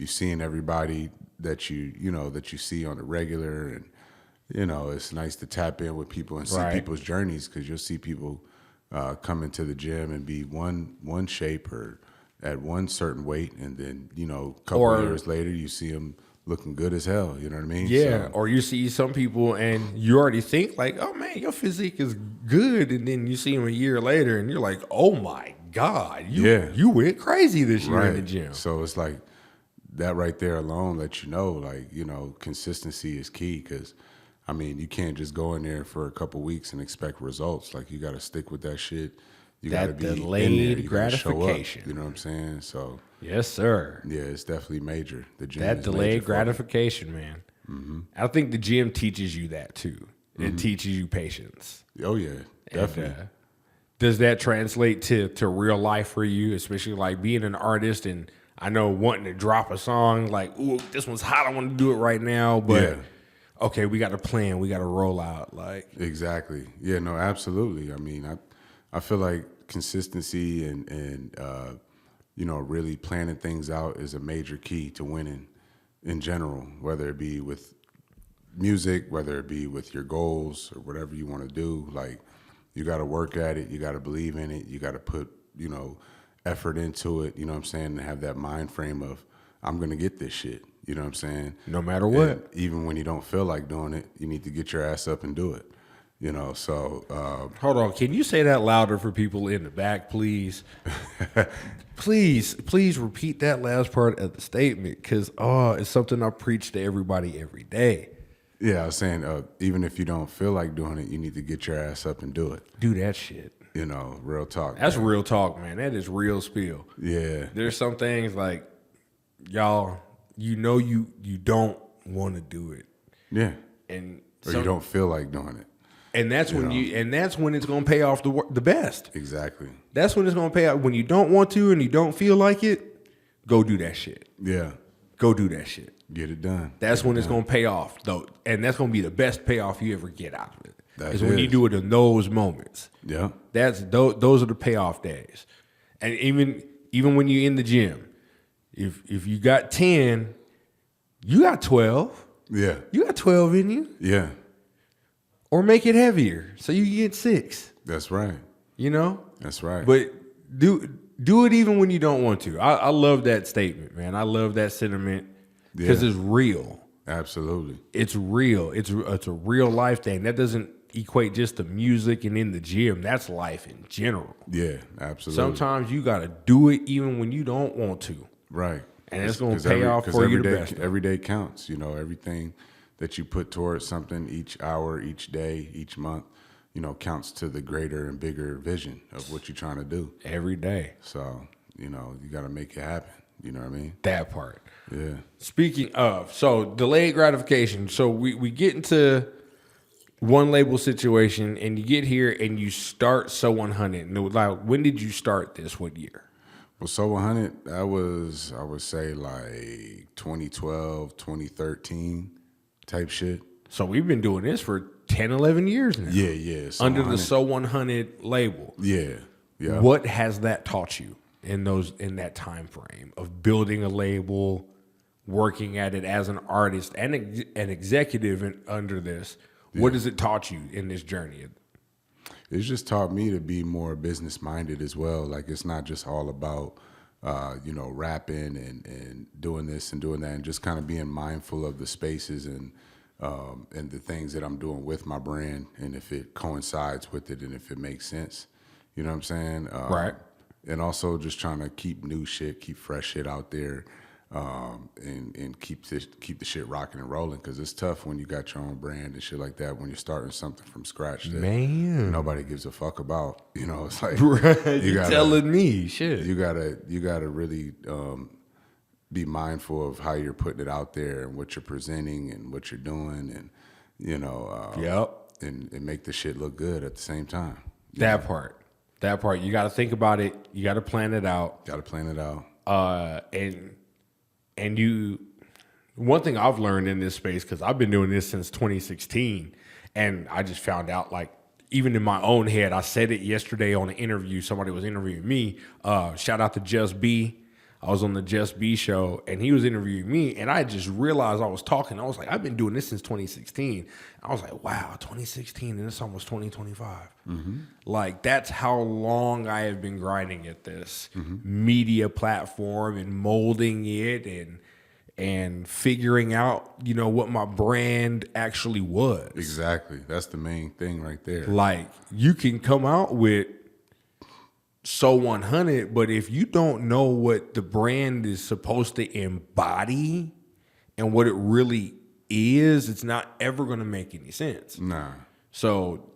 [SPEAKER 2] seeing everybody that you see on the regular, and it's nice to tap in with people and see
[SPEAKER 1] Right.
[SPEAKER 2] people's journeys, because you'll see people come into the gym and be one shape or at one certain weight, and then a couple of years later you see them looking good as hell. You know what I mean?
[SPEAKER 1] Yeah,
[SPEAKER 2] So,
[SPEAKER 1] or you see some people and you already think oh man, your physique is good, and then you see them a year later and you're like, oh my God, you went crazy this year in the gym.
[SPEAKER 2] So it's like that right there alone lets you know, consistency is key, because you can't just go in there for a couple weeks and expect results. You got to stick with that shit. You got to
[SPEAKER 1] That
[SPEAKER 2] be in there.
[SPEAKER 1] delayed
[SPEAKER 2] You gotta show up,
[SPEAKER 1] gratification.
[SPEAKER 2] you know what I'm saying? So
[SPEAKER 1] Yes, sir.
[SPEAKER 2] yeah, it's definitely major. The gym
[SPEAKER 1] That
[SPEAKER 2] is
[SPEAKER 1] delayed
[SPEAKER 2] major for me.
[SPEAKER 1] gratification, man. I think the gym teaches you that too. It teaches you patience.
[SPEAKER 2] Oh yeah, definitely.
[SPEAKER 1] And, does that translate to real life for you, especially being an artist? And I know wanting to drop a song ooh, this one's hot, I want to do it right now, but
[SPEAKER 2] Yeah.
[SPEAKER 1] okay, we got to plan, we got to roll out.
[SPEAKER 2] Exactly. Yeah, no, absolutely. I feel like consistency and really planning things out is a major key to winning in general, whether it be with music, whether it be with your goals or whatever you want to do. Like, you got to work at it. You got to believe in it. You got to put, effort into it. You know what I'm saying? And have that mind frame of, I'm going to get this shit. You know what I'm saying?
[SPEAKER 1] No matter what.
[SPEAKER 2] And even when you don't feel like doing it, you need to get your ass up and do it. So.
[SPEAKER 1] Hold on. Can you say that louder for people in the back, please? Please repeat that last part of the statement, because it's something I preach to everybody every day.
[SPEAKER 2] Yeah, I was saying, even if you don't feel like doing it, you need to get your ass up and do it.
[SPEAKER 1] Do that shit.
[SPEAKER 2] Real talk.
[SPEAKER 1] That's
[SPEAKER 2] man.
[SPEAKER 1] real talk, man. That is real spill.
[SPEAKER 2] Yeah.
[SPEAKER 1] There's some things like, y'all, you don't want to do it.
[SPEAKER 2] Yeah.
[SPEAKER 1] And
[SPEAKER 2] Or you don't feel like doing it.
[SPEAKER 1] And that's when that's when it's going to pay off the best.
[SPEAKER 2] Exactly.
[SPEAKER 1] That's when it's going to pay off. When you don't want to and you don't feel like it, go do that shit.
[SPEAKER 2] Yeah.
[SPEAKER 1] Go do that shit.
[SPEAKER 2] Get it done.
[SPEAKER 1] That's when it's going to pay off, though. And that's going to be the best payoff you ever get out of it.
[SPEAKER 2] That
[SPEAKER 1] is when you
[SPEAKER 2] is.
[SPEAKER 1] do it in those moments.
[SPEAKER 2] Yeah.
[SPEAKER 1] Those are the payoff days. And even when you're in the gym, if you got 10, you got 12.
[SPEAKER 2] Yeah.
[SPEAKER 1] You got 12 in you.
[SPEAKER 2] Yeah.
[SPEAKER 1] Or make it heavier so you get 6.
[SPEAKER 2] That's right.
[SPEAKER 1] That's
[SPEAKER 2] right.
[SPEAKER 1] But do it even when you don't want to. I love that statement, man. I love that sentiment because it's real.
[SPEAKER 2] Absolutely.
[SPEAKER 1] It's real. It's a real life thing. That doesn't equate just to music and in the gym. That's life in general.
[SPEAKER 2] Yeah, absolutely.
[SPEAKER 1] Sometimes you got to do it even when you don't want to.
[SPEAKER 2] Right.
[SPEAKER 1] And it's going to pay off for you the best.
[SPEAKER 2] Every day counts. Everything that you put towards something each hour, each day, each month, counts to the greater and bigger vision of what you're trying to do.
[SPEAKER 1] Every day.
[SPEAKER 2] So, you got to make it happen. You know what I mean?
[SPEAKER 1] That part.
[SPEAKER 2] Yeah.
[SPEAKER 1] Speaking of, so delayed gratification. So we get into one label situation and you get here and you start So 100. And it was like, when did you start this? What year?
[SPEAKER 2] Well, So 100, that was, I would say, like 2012, 2013 type shit.
[SPEAKER 1] So we've been doing this for 10, 11 years now.
[SPEAKER 2] Yeah. So
[SPEAKER 1] Under
[SPEAKER 2] 100.
[SPEAKER 1] the So 100 label.
[SPEAKER 2] Yeah.
[SPEAKER 1] What has that taught you in that time frame of building a label, working at it as an artist and an executive under this? What has it taught you in this journey?
[SPEAKER 2] It's just taught me to be more business minded as well. Like, it's not just all about rapping and doing this and doing that, and just kind of being mindful of the spaces and the things that I'm doing with my brand, and if it coincides with it and if it makes sense. You know what I'm saying?
[SPEAKER 1] Right.
[SPEAKER 2] And also just trying to keep new shit, keep fresh shit out there, and keep the shit rocking and rolling, because it's tough when you got your own brand and shit like that, when you're starting something from scratch that nobody gives a fuck about. It's like,
[SPEAKER 1] You're telling me shit.
[SPEAKER 2] You gotta really be mindful of how you're putting it out there and what you're presenting and what you're doing, and and make the shit look good at the same time.
[SPEAKER 1] That part. You got to think about it. You got to plan it out. And you, one thing I've learned in this space, because I've been doing this since 2016, and I just found out, like, even in my own head, I said it yesterday on an interview. Somebody was interviewing me. Shout out to Just B. I was on the Just B show, and he was interviewing me, and I just realized I was talking. I was like, I've been doing this since 2016. I was like, wow, 2016, and it's almost 2025. Mm-hmm. Like, that's how long I have been grinding at this media platform and molding it and figuring out, what my brand actually was.
[SPEAKER 2] Exactly. That's the main thing right there.
[SPEAKER 1] Like, you can come out with So 100, but if you don't know what the brand is supposed to embody and what it really is, it's not ever going to make any sense.
[SPEAKER 2] Nah.
[SPEAKER 1] So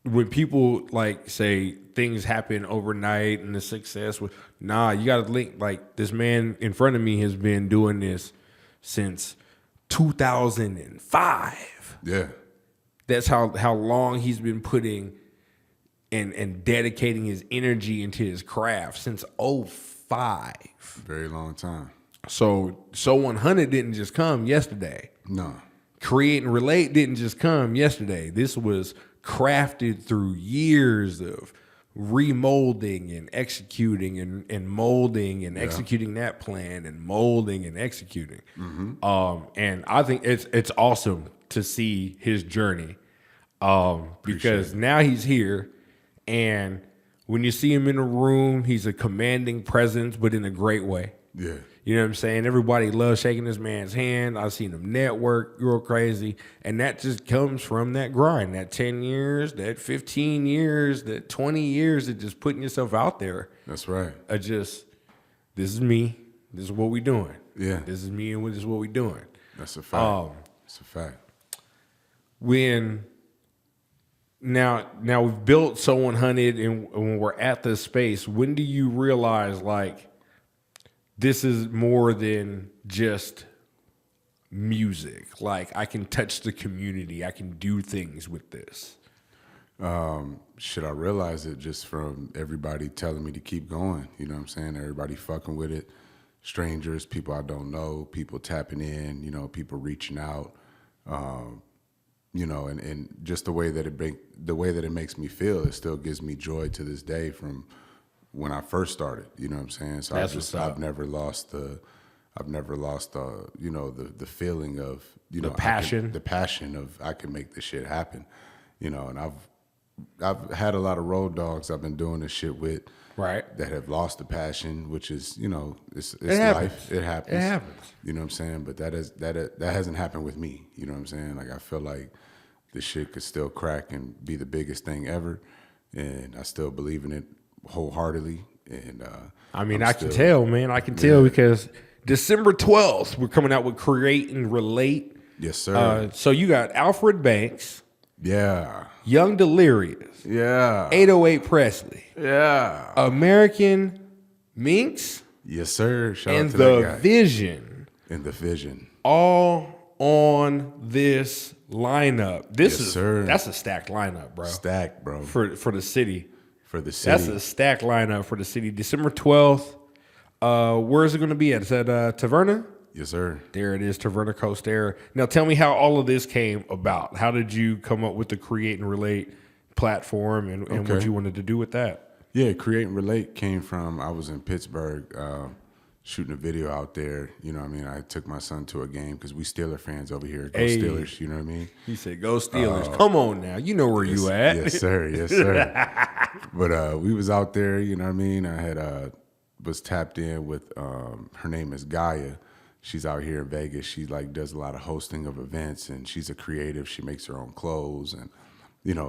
[SPEAKER 1] when people say things happen overnight and the success, you got to link, like, this man in front of me has been doing this since 2005.
[SPEAKER 2] Yeah.
[SPEAKER 1] That's how long he's been putting and dedicating his energy into his craft since 2005.
[SPEAKER 2] Very long time.
[SPEAKER 1] So 100 didn't just come yesterday.
[SPEAKER 2] No.
[SPEAKER 1] Create and Relate didn't just come yesterday. This was crafted through years of remolding and executing and molding and executing that plan and molding and executing. And I think it's awesome to see his journey because now he's here, and when you see him in a room, he's a commanding presence, but in a great way.
[SPEAKER 2] Yeah.
[SPEAKER 1] You know what I'm saying? Everybody loves shaking this man's hand. I've seen him network, real crazy. And that just comes from that grind, that 10 years, that 15 years, that 20 years of just putting yourself out there.
[SPEAKER 2] That's right.
[SPEAKER 1] This is me. This is what we doing.
[SPEAKER 2] Yeah.
[SPEAKER 1] This is me and this is what we doing.
[SPEAKER 2] That's a fact. It's a fact.
[SPEAKER 1] Now we've built So 100, and when we're at this space, when do you realize, like, this is more than just music? Like, I can touch the community. I can do things with this.
[SPEAKER 2] I realized it just from everybody telling me to keep going. You know what I'm saying? Everybody fucking with it. Strangers, people I don't know, people tapping in, people reaching out. And just the way that it makes me feel, it still gives me joy to this day from when I first started. You know what I'm saying? So I've never lost the feeling of the passion of I can make this shit happen. And I've had a lot of road dogs I've been doing this shit with,
[SPEAKER 1] right,
[SPEAKER 2] that have lost the passion, which is it's
[SPEAKER 1] happens.
[SPEAKER 2] life. It happens.
[SPEAKER 1] It happens.
[SPEAKER 2] You know what I'm saying? But that hasn't happened with me. You know what I'm saying? Like, I feel like this shit could still crack and be the biggest thing ever, and I still believe in it wholeheartedly. And
[SPEAKER 1] I can tell, man. I can tell because December 12th, we're coming out with Create and Relate.
[SPEAKER 2] Yes, sir.
[SPEAKER 1] So you got Alfred Banks,
[SPEAKER 2] yeah,
[SPEAKER 1] Young Delirious,
[SPEAKER 2] yeah,
[SPEAKER 1] 808 Presley,
[SPEAKER 2] yeah,
[SPEAKER 1] American Minx,
[SPEAKER 2] yes, sir. Shout
[SPEAKER 1] and
[SPEAKER 2] out to that guy.
[SPEAKER 1] The Vision,
[SPEAKER 2] all
[SPEAKER 1] on this lineup.
[SPEAKER 2] Sir.
[SPEAKER 1] That's a stacked lineup, bro.
[SPEAKER 2] Stacked, bro.
[SPEAKER 1] For the city.
[SPEAKER 2] For the city.
[SPEAKER 1] That's a stacked lineup for the city. December 12th. Where is it going to be at? Is that Taverna?
[SPEAKER 2] Yes, sir.
[SPEAKER 1] There it is, Taverna Coastera. Now tell me how all of this came about. How did you come up with the Create and Relate platform and what you wanted to do with that?
[SPEAKER 2] Yeah, Create and Relate came from, I was in Pittsburgh shooting a video out there. You know what I mean? I took my son to a game because we Steeler fans over here. Go Steelers, you know what I was
[SPEAKER 1] He said, go Steelers. Come on now. You know where you at.
[SPEAKER 2] Yes, sir. Yes, sir. But we was out there, you know what I mean? I had was tapped in with, her name is Gaia. She's out here in Vegas. She does a lot of hosting of events, and she's a creative. She makes her own clothes and,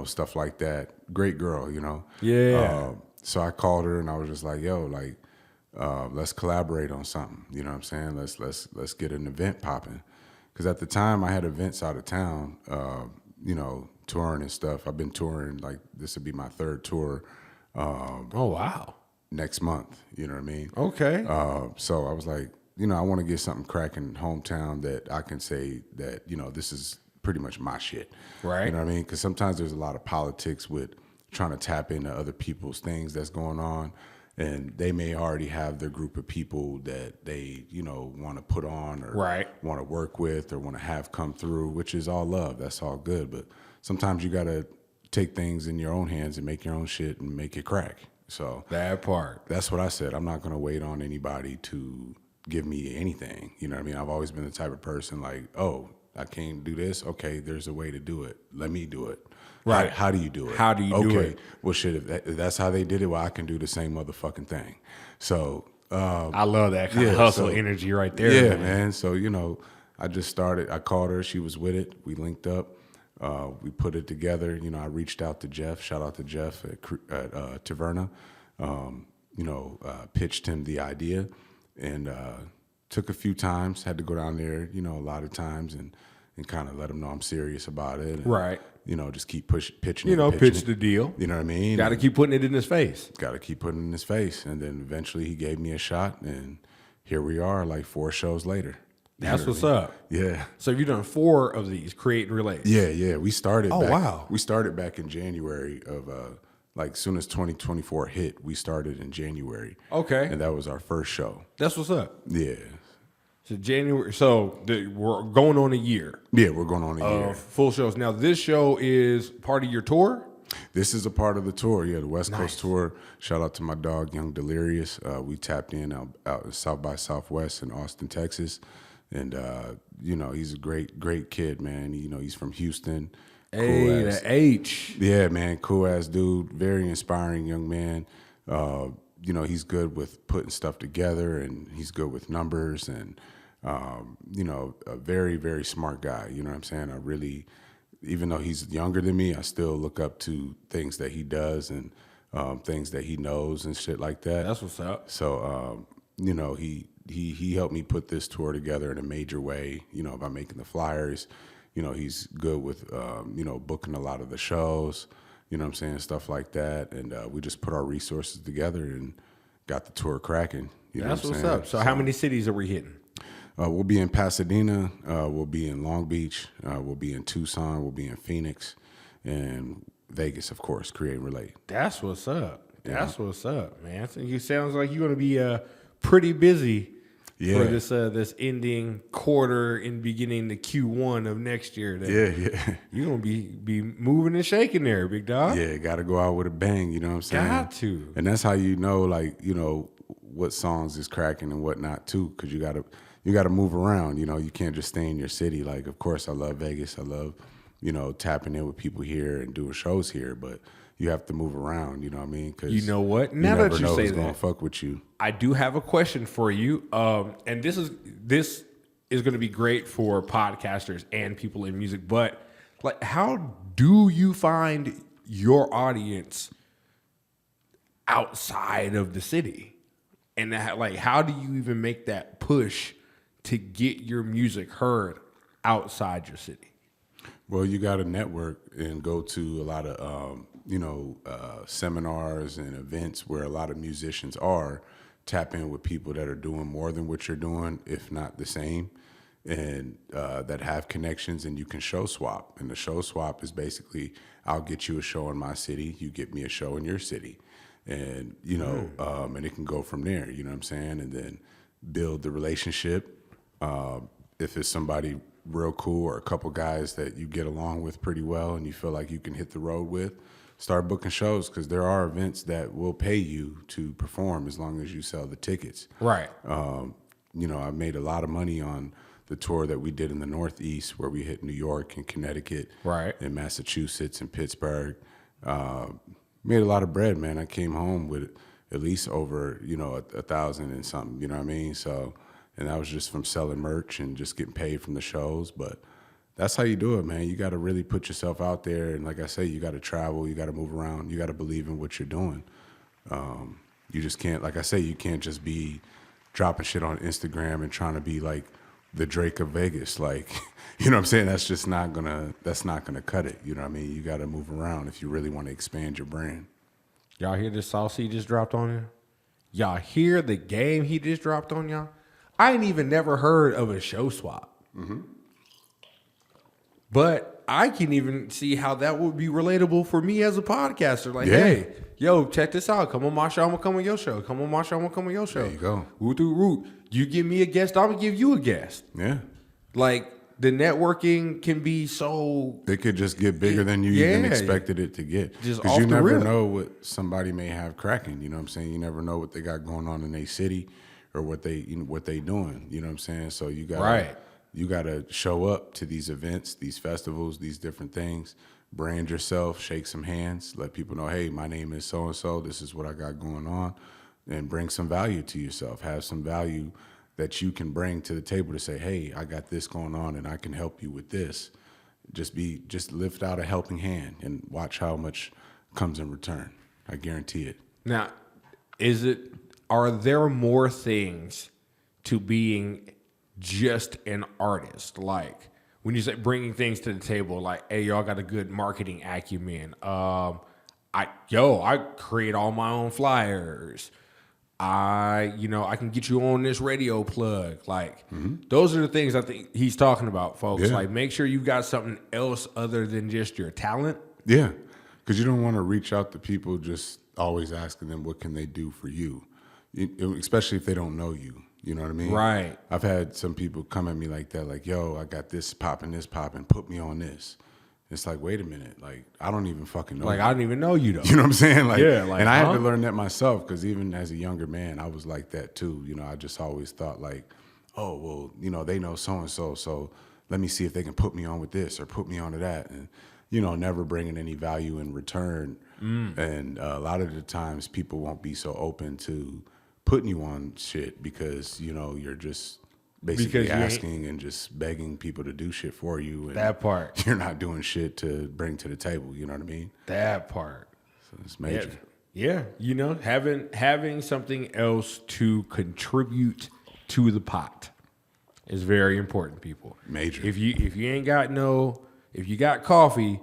[SPEAKER 2] stuff like that. Great girl,
[SPEAKER 1] Yeah.
[SPEAKER 2] So I called her and I was just like, yo, let's collaborate on something. You know what I'm saying? Let's get an event popping. Because at the time I had events out of town, touring and stuff. I've been touring, this would be my third tour.
[SPEAKER 1] Oh, wow.
[SPEAKER 2] Next month, you know what I mean?
[SPEAKER 1] Okay.
[SPEAKER 2] So I was like, I want to get something cracking hometown that I can say that, this is pretty much my shit.
[SPEAKER 1] Right.
[SPEAKER 2] You know what I mean? Because sometimes there's a lot of politics with trying to tap into other people's things that's going on. And they may already have their group of people that they, want to put on or want to work with or want to have come through, which is all love. That's all good. But sometimes you got to take things in your own hands and make your own shit and make it crack. So
[SPEAKER 1] that part.
[SPEAKER 2] That's what I said. I'm not going to wait on anybody to give me anything. You know what I mean? I've always been the type of person like, oh, I can't do this. Okay, there's a way to do it. Let me do it.
[SPEAKER 1] Right.
[SPEAKER 2] How do you do it?
[SPEAKER 1] How do you do it?
[SPEAKER 2] Well, shit, if that's how they did it, well, I can do the same motherfucking thing. So
[SPEAKER 1] I love that kind of hustle energy right there.
[SPEAKER 2] Yeah, man. So, I just started. I called her. She was with it. We linked up. We put it together. I reached out to Jeff. Shout out to Jeff at Taverna. Pitched him the idea. And took a few times, had to go down there, a lot of times and kind of let him know I'm serious about it. And,
[SPEAKER 1] right.
[SPEAKER 2] Just keep pitching
[SPEAKER 1] pitch the deal.
[SPEAKER 2] You know what I mean?
[SPEAKER 1] Got to keep putting it in his face.
[SPEAKER 2] Got to keep putting it in his face. And then eventually he gave me a shot, and here we are 4 shows later.
[SPEAKER 1] That's what's up.
[SPEAKER 2] Yeah.
[SPEAKER 1] So you've done 4 of these, Create and Relate.
[SPEAKER 2] Yeah. We started
[SPEAKER 1] wow.
[SPEAKER 2] We started back in January of soon as 2024 hit, we started in January.
[SPEAKER 1] Okay.
[SPEAKER 2] And that was our first show.
[SPEAKER 1] That's what's up.
[SPEAKER 2] Yeah.
[SPEAKER 1] So January. So we're going on a year.
[SPEAKER 2] Yeah, we're going on a year.
[SPEAKER 1] Full shows. Now this show is part of your tour.
[SPEAKER 2] This is a part of the tour, the West Coast tour. Shout out to my dog, Young Delirious. We tapped in out South by Southwest in Austin, Texas. And, he's a great kid, man. He's from Houston.
[SPEAKER 1] Hey, the H.
[SPEAKER 2] Yeah, man, cool-ass dude. Very inspiring young man. He's good with putting stuff together, and he's good with numbers, and, a very, very smart guy. You know what I'm saying? I really... Even though he's younger than me, I still look up to things that he does and things that he knows and shit like that.
[SPEAKER 1] That's what's up.
[SPEAKER 2] So, he helped me put this tour together in a major way, by making the flyers. He's good with, booking a lot of the shows, stuff like that. And we just put our resources together and got the tour cracking.
[SPEAKER 1] That's what's up. So how many cities are we hitting?
[SPEAKER 2] We'll be in Pasadena, we'll be in Long Beach, we'll be in Tucson, we'll be in Phoenix, and Vegas, of course, Create and Relate.
[SPEAKER 1] That's what's up. That's what's up, man. So you sounds like you're going to be pretty busy for this ending quarter and beginning the Q1 of next year.
[SPEAKER 2] Yeah.
[SPEAKER 1] You're going to be moving and shaking there, big dog.
[SPEAKER 2] Yeah, got to go out with a bang, you know what I'm saying?
[SPEAKER 1] Got to.
[SPEAKER 2] And that's how you know, what songs is cracking and what not, too, because you got to move around. You can't just stay in your city. Like, of course, I love Vegas. I love, tapping in with people here and doing shows here. But you have to move around. You know what I mean? Because
[SPEAKER 1] you know what? Now
[SPEAKER 2] you never
[SPEAKER 1] that you
[SPEAKER 2] know
[SPEAKER 1] say
[SPEAKER 2] who's
[SPEAKER 1] that,
[SPEAKER 2] gonna fuck with you.
[SPEAKER 1] I do have a question for you. And this is going to be great for podcasters and people in music. But like, how do you find your audience outside of the city? And how do you even make that push to get your music heard outside your city?
[SPEAKER 2] Well, you got to network and go to a lot of, seminars and events where a lot of musicians are. Tap in with people that are doing more than what you're doing, if not the same, and that have connections, and you can show swap. And the show swap is basically, I'll get you a show in my city, you get me a show in your city. And, and it can go from there, you know what I'm saying? And then build the relationship. If it's somebody real cool or a couple guys that you get along with pretty well and you feel like you can hit the road with, start booking shows, because there are events that will pay you to perform as long as you sell the tickets.
[SPEAKER 1] Right.
[SPEAKER 2] I made a lot of money on the tour that we did in the Northeast, where we hit New York and Connecticut,
[SPEAKER 1] right,
[SPEAKER 2] and Massachusetts and Pittsburgh. Made a lot of bread, man. I came home with at least over, 1,000 and something, you know what I mean? So, and that was just from selling merch and just getting paid from the shows. But that's how you do it, man. You got to really put yourself out there. And like I say, you got to travel, you got to move around, you got to believe in what you're doing. You just can't, like I say, you can't just be dropping shit on Instagram and trying to be like the Drake of Vegas. Like, you know what I'm saying? That's just not gonna cut it. You know what I mean? You got to move around if you really want to expand your brand.
[SPEAKER 1] Y'all hear this sauce he just dropped on you? Y'all hear the game he just dropped on y'all? I ain't even never heard of a show swap. Mm-hmm. But I can even see how that would be relatable for me as a podcaster. Like, hey, yo, check this out. Come on my show, I'm going to come on your show. Come on my show, I'm going to come on your show.
[SPEAKER 2] There you go.
[SPEAKER 1] Root through root. You give me a guest, I'm going to give you a guest.
[SPEAKER 2] Yeah.
[SPEAKER 1] Like, the networking can be so...
[SPEAKER 2] It could just get bigger than you even expected it to get.
[SPEAKER 1] Because
[SPEAKER 2] you never know what somebody may have cracking. You know what I'm saying? You never know what they got going on in their city or what they doing. You know what I'm saying? So you got you got to show up to these events, these festivals, these different things. Brand yourself, shake some hands, let people know, hey, my name is so-and-so. This is what I got going on. And bring some value to yourself. Have some value that you can bring to the table to say, hey, I got this going on and I can help you with this. Just lift out a helping hand and watch how much comes in return. I guarantee it.
[SPEAKER 1] Now, are there more things to being just an artist? Like, when you say bringing things to the table, like, hey, y'all got a good marketing acumen. I create all my own flyers. I can get you on this radio plug. Like, those are the things I think he's talking about, folks.
[SPEAKER 2] Yeah.
[SPEAKER 1] Like, make sure you got something else other than just your talent.
[SPEAKER 2] Yeah, because you don't want to reach out to people just always asking them what can they do for you, especially if they don't know you. You know what I mean?
[SPEAKER 1] Right.
[SPEAKER 2] I've had some people come at me like that, like, yo, I got this popping, put me on this. It's like, wait a minute, like I don't even fucking know.
[SPEAKER 1] Like
[SPEAKER 2] you.
[SPEAKER 1] I didn't even know you though.
[SPEAKER 2] You know what I'm saying? Like,
[SPEAKER 1] Yeah, like,
[SPEAKER 2] and I had
[SPEAKER 1] huh?
[SPEAKER 2] to learn that myself because even as a younger man, I was like that too. You know, I just always thought like, oh well, you know, they know so and so, so let me see if they can put me on with this or put me on to that, and you know, never bringing any value in return. And a lot of the times, people won't be so open to putting you on shit because you know you're just basically
[SPEAKER 1] Because you ain't-
[SPEAKER 2] asking and just begging people to do shit for you. And
[SPEAKER 1] That part.
[SPEAKER 2] you're not doing shit to bring to the table. You know what I mean?
[SPEAKER 1] That part.
[SPEAKER 2] So it's major.
[SPEAKER 1] Yeah, you know, having something else to contribute to the pot is very important, people.
[SPEAKER 2] Major.
[SPEAKER 1] If you ain't got if you got coffee,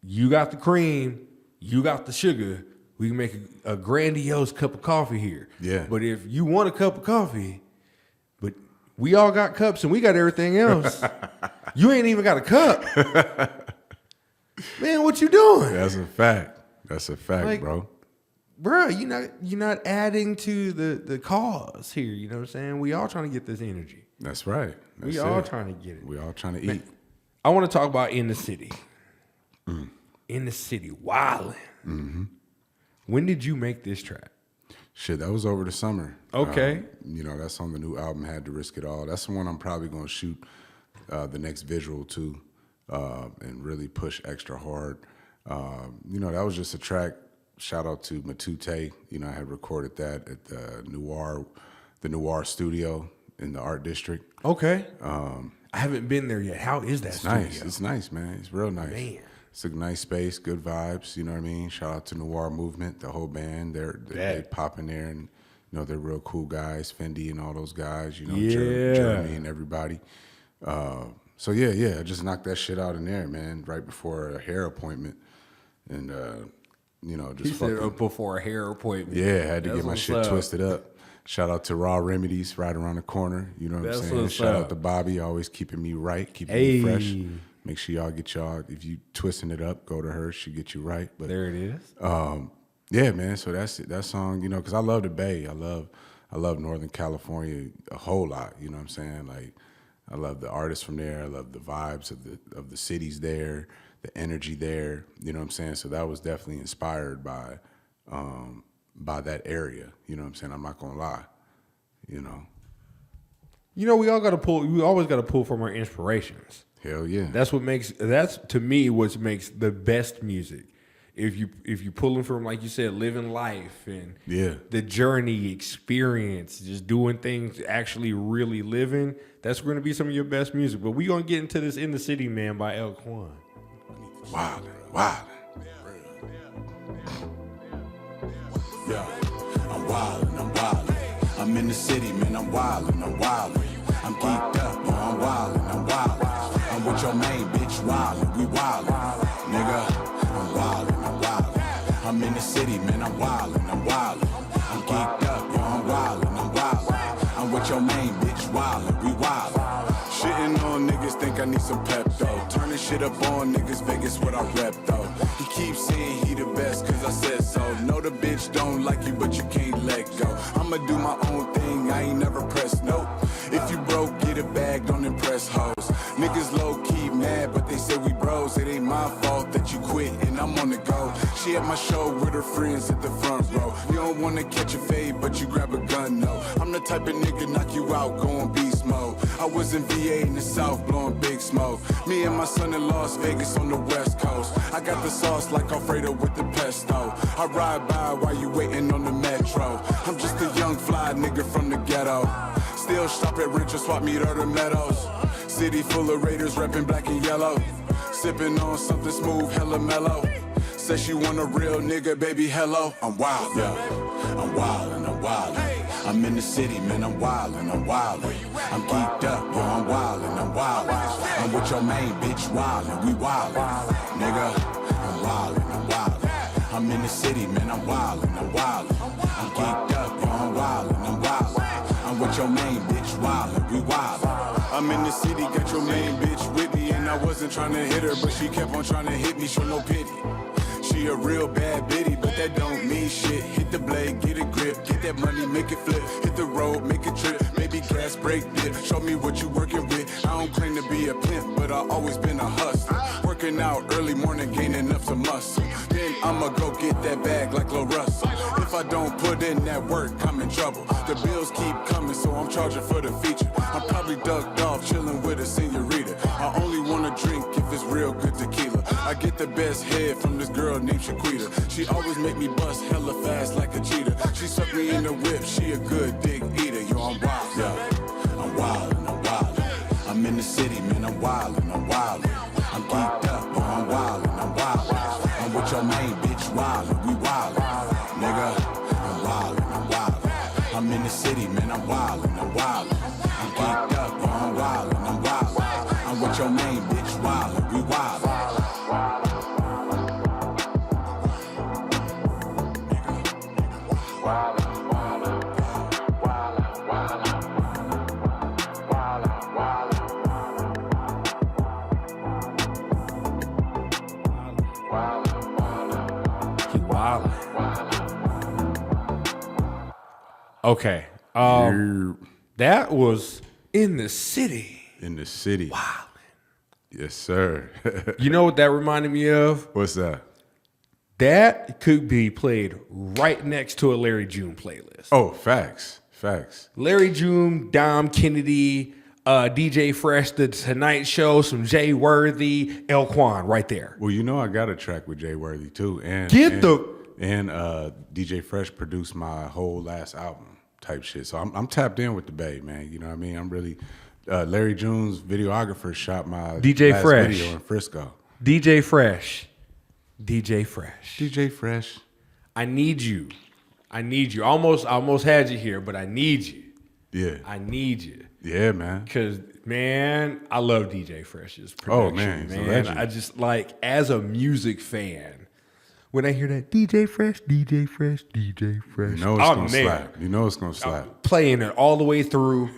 [SPEAKER 1] you got the cream, you got the sugar, we can make a grandiose cup of coffee here.
[SPEAKER 2] Yeah.
[SPEAKER 1] But if you want a cup of coffee, but we all got cups and we got everything else, you ain't even got a cup. Man, what you doing?
[SPEAKER 2] That's a fact. That's a fact,
[SPEAKER 1] Like,
[SPEAKER 2] bro.
[SPEAKER 1] Bro, you're not adding to the cause here. You know what I'm saying? We all trying to get this energy.
[SPEAKER 2] That's right. That's
[SPEAKER 1] We all
[SPEAKER 2] it.
[SPEAKER 1] trying to get it.
[SPEAKER 2] We all trying to eat.
[SPEAKER 1] I want to talk about in the city. In the city, wildin'.
[SPEAKER 2] Mm-hmm.
[SPEAKER 1] When did you make this track?
[SPEAKER 2] Shit, that was over the summer.
[SPEAKER 1] Okay.
[SPEAKER 2] You know, that's on the new album, Had to Risk It All. That's the one I'm probably going to shoot the next visual to and really push extra hard. You know, that was just a track. Shout out to Matute. You know, I had recorded that at the Noir studio in the Art District.
[SPEAKER 1] Okay. I haven't been there yet. How is that studio?
[SPEAKER 2] Nice. It's nice, man. It's real nice.
[SPEAKER 1] Man.
[SPEAKER 2] It's a nice space, good vibes. You know what I mean? Shout out to Noir Movement, the whole band. They pop in there, and you know they're real cool guys. Fendi and all those guys. You know,
[SPEAKER 1] Yeah.
[SPEAKER 2] Jeremy and everybody. So yeah, I just knocked that shit out in there, man. Right before a hair appointment, and you know, just
[SPEAKER 1] He said
[SPEAKER 2] fucking,
[SPEAKER 1] before a hair appointment.
[SPEAKER 2] yeah, had to
[SPEAKER 1] That's
[SPEAKER 2] get my
[SPEAKER 1] what's
[SPEAKER 2] shit
[SPEAKER 1] up.
[SPEAKER 2] twisted up. Shout out to Raw Remedies right around the corner. You know what
[SPEAKER 1] That's
[SPEAKER 2] I'm saying?
[SPEAKER 1] what's
[SPEAKER 2] Shout
[SPEAKER 1] up.
[SPEAKER 2] out to Bobby, always keeping me right, keeping
[SPEAKER 1] Hey.
[SPEAKER 2] me fresh. Make sure y'all get y'all, if you twisting it up, go to her. She'll get you right. But
[SPEAKER 1] There it is.
[SPEAKER 2] yeah, man. So that's it. That song, you know, because I love the Bay. I love Northern California a whole lot. You know what I'm saying? Like, I love the artists from there. I love the vibes of the cities there, the energy there. You know what I'm saying? So that was definitely inspired by that area. You know what I'm saying? I'm not gonna lie. You know.
[SPEAKER 1] You know, we always got to pull from our inspirations.
[SPEAKER 2] Hell yeah.
[SPEAKER 1] That's to me what makes the best music. If you pulling from, like you said, living life and
[SPEAKER 2] Yeah.
[SPEAKER 1] the journey experience, just doing things, actually really living, that's going to be some of your best music. But we gonna get into this In the City, man, by ElQuan.
[SPEAKER 2] Wildin'.
[SPEAKER 5] Yeah, I'm wildin'. I'm in the city, man, I'm wildin'. I'm geeked up, yo, I'm wildin'. I'm with your main bitch, wildin', we wildin'. Nigga, I'm wildin'. I'm in the city, man, I'm wildin'. I'm geeked up, yo, I'm wildin'. I'm with your main bitch, wildin', we wildin'. Shitting on niggas, think I need some pep, though. Turning shit up on niggas, Vegas what I rep, though. He keeps saying he the best, cause I said so. No, the bitch don't like you, but you can't let go. I'ma do my own thing, I ain't never pressed no. If you broke, get a bag, don't impress hoes. Niggas low-key mad, but they say we bros. It ain't my fault that you quit, and I'm on the go. She at my show with her friends at the front row. You don't wanna catch a fade, but you grab a gun, no. I'm the type of nigga knock you out, going beast mode. I was in VA in the South, blowing big smoke. Me and my son in Las Vegas on the West Coast. I got the sauce like Alfredo with the pesto. I ride by while you waiting on the metro. I'm just a young fly nigga from the ghetto. Still shop at Rich or Swap Meet or the Meadows. City full of Raiders repping black and yellow. Sipping on something smooth, hella mellow. Says she want a real nigga, baby, hello. I'm wild, yeah. I'm wildin'. I'm in the city, man, I'm wildin'. I'm geeked up, yo, I'm wildin'. I'm with your main bitch, wildin', we wildin'. Nigga, I'm wildin'. I'm in the city, man, I'm wildin'. I'm geeked up, yo, I'm wildin'. I'm with your main bitch, wildin', we wildin'. I'm in the city, got your main bitch with me, and I wasn't trying to hit her, but she kept on trying to hit me, show no pity. She She a real bad bitty, but that don't mean shit. Hit the blade, get a grip, get that money, make it flip. Hit the road, make a trip, maybe gas, brake, dip. Show me what you working with. I don't claim to be a pimp, but I always been a hustler. Working out early morning, gaining up some muscle. Then I'ma go get that bag like Lil Russell. If I don't put in that work, I'm in trouble. The bills keep coming, so I'm charging for the feature. I'm probably ducked off, chilling with a senorita. I only wanna drink if it's real good tequila. I get the best head from this girl named Shaquita. She always make me bust hella fast like a cheetah. She suck me in the whip, she a good dick eater. Yo, I'm wild, yeah. I'm wildin', I'm wildin'. I'm in the city, man, I'm wildin', I'm wildin'. I'm geeked up, yo, I'm wildin', I'm wildin'. I'm with your main bitch wildin', we wildin'. Nigga, I'm wildin', I'm wildin'. I'm in the city, man, I'm wildin', I'm wildin'. I'm geeked up, yo, I'm wildin', I'm wildin'. I'm with your main bitch wildin', we wildin'.
[SPEAKER 1] Okay. That was In the City.
[SPEAKER 2] In the city.
[SPEAKER 1] Wow.
[SPEAKER 2] Yes, sir.
[SPEAKER 1] You know what that reminded me of?
[SPEAKER 2] What's that?
[SPEAKER 1] That could be played right next to a Larry June playlist.
[SPEAKER 2] Oh, facts. Facts.
[SPEAKER 1] Larry June, Dom Kennedy, DJ Fresh, The Tonight Show, some Jay Worthy, ElQuan right there.
[SPEAKER 2] Well, you know I got a track with Jay Worthy too. And DJ Fresh produced my whole last album type shit. So I'm tapped in with the Bay, man. You know what I mean? I'm really Larry June's videographer shot my
[SPEAKER 1] DJ
[SPEAKER 2] last
[SPEAKER 1] Fresh
[SPEAKER 2] video in Frisco.
[SPEAKER 1] DJ Fresh. DJ Fresh.
[SPEAKER 2] DJ Fresh.
[SPEAKER 1] I need you. I need you. I almost had you here, but I need you.
[SPEAKER 2] Yeah.
[SPEAKER 1] I need you.
[SPEAKER 2] Yeah, man.
[SPEAKER 1] Because, man, I love DJ Fresh's production.
[SPEAKER 2] Oh, man. He's a
[SPEAKER 1] man.
[SPEAKER 2] legend.
[SPEAKER 1] I just, like, as a music fan, when I hear that DJ Fresh, DJ Fresh, DJ Fresh.
[SPEAKER 2] You know it's going to slap. You know it's going to slap.
[SPEAKER 1] I'm playing it all the way through.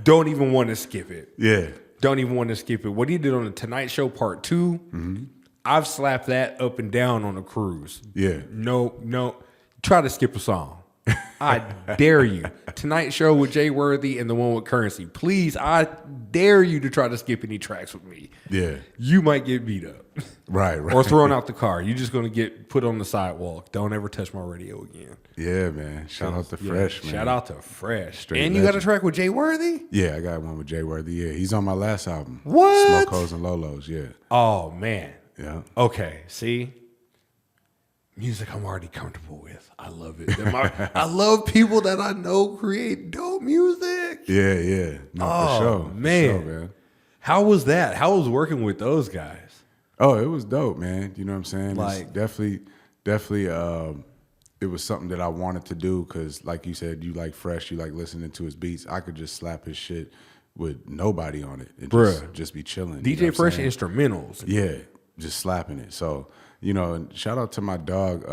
[SPEAKER 1] Don't even want to skip it.
[SPEAKER 2] Yeah.
[SPEAKER 1] Don't even want to skip it. What he did on the Tonight Show Part 2, I've slapped that up and down on a cruise.
[SPEAKER 2] Yeah.
[SPEAKER 1] No. Try to skip a song. I dare you. Tonight Show with Jay Worthy and the one with Currency. Please, I dare you to try to skip any tracks with me.
[SPEAKER 2] Yeah.
[SPEAKER 1] You might get beat up.
[SPEAKER 2] Right.
[SPEAKER 1] Or thrown out the car. You're just going to get put on the sidewalk. Don't ever touch my radio again.
[SPEAKER 2] Yeah, man. Shout out to Fresh, man.
[SPEAKER 1] Shout out to Fresh.
[SPEAKER 2] Straight
[SPEAKER 1] and you got a
[SPEAKER 2] legend.
[SPEAKER 1] track with Jay Worthy?
[SPEAKER 2] Yeah, I got one with Jay Worthy. Yeah, he's on my last album.
[SPEAKER 1] What?
[SPEAKER 2] Smoke Hoes and Lolos, yeah.
[SPEAKER 1] Oh, man.
[SPEAKER 2] Yeah.
[SPEAKER 1] Okay, see? Music I'm already comfortable with. I love it. I love people that I know create dope music.
[SPEAKER 2] Yeah. No, for sure.
[SPEAKER 1] Man.
[SPEAKER 2] For sure, man.
[SPEAKER 1] How was that? How was working with those guys?
[SPEAKER 2] Oh, it was dope, man. You know what I'm saying?
[SPEAKER 1] Like-
[SPEAKER 2] It's definitely, it was something that I wanted to do because, like you said, you like Fresh, you like listening to his beats. I could just slap his shit with nobody on it and
[SPEAKER 1] Bruh.
[SPEAKER 2] just be chilling.
[SPEAKER 1] DJ
[SPEAKER 2] you know
[SPEAKER 1] Fresh
[SPEAKER 2] saying?
[SPEAKER 1] instrumentals.
[SPEAKER 2] Yeah, just slapping it. So, you know, and shout out to my dog.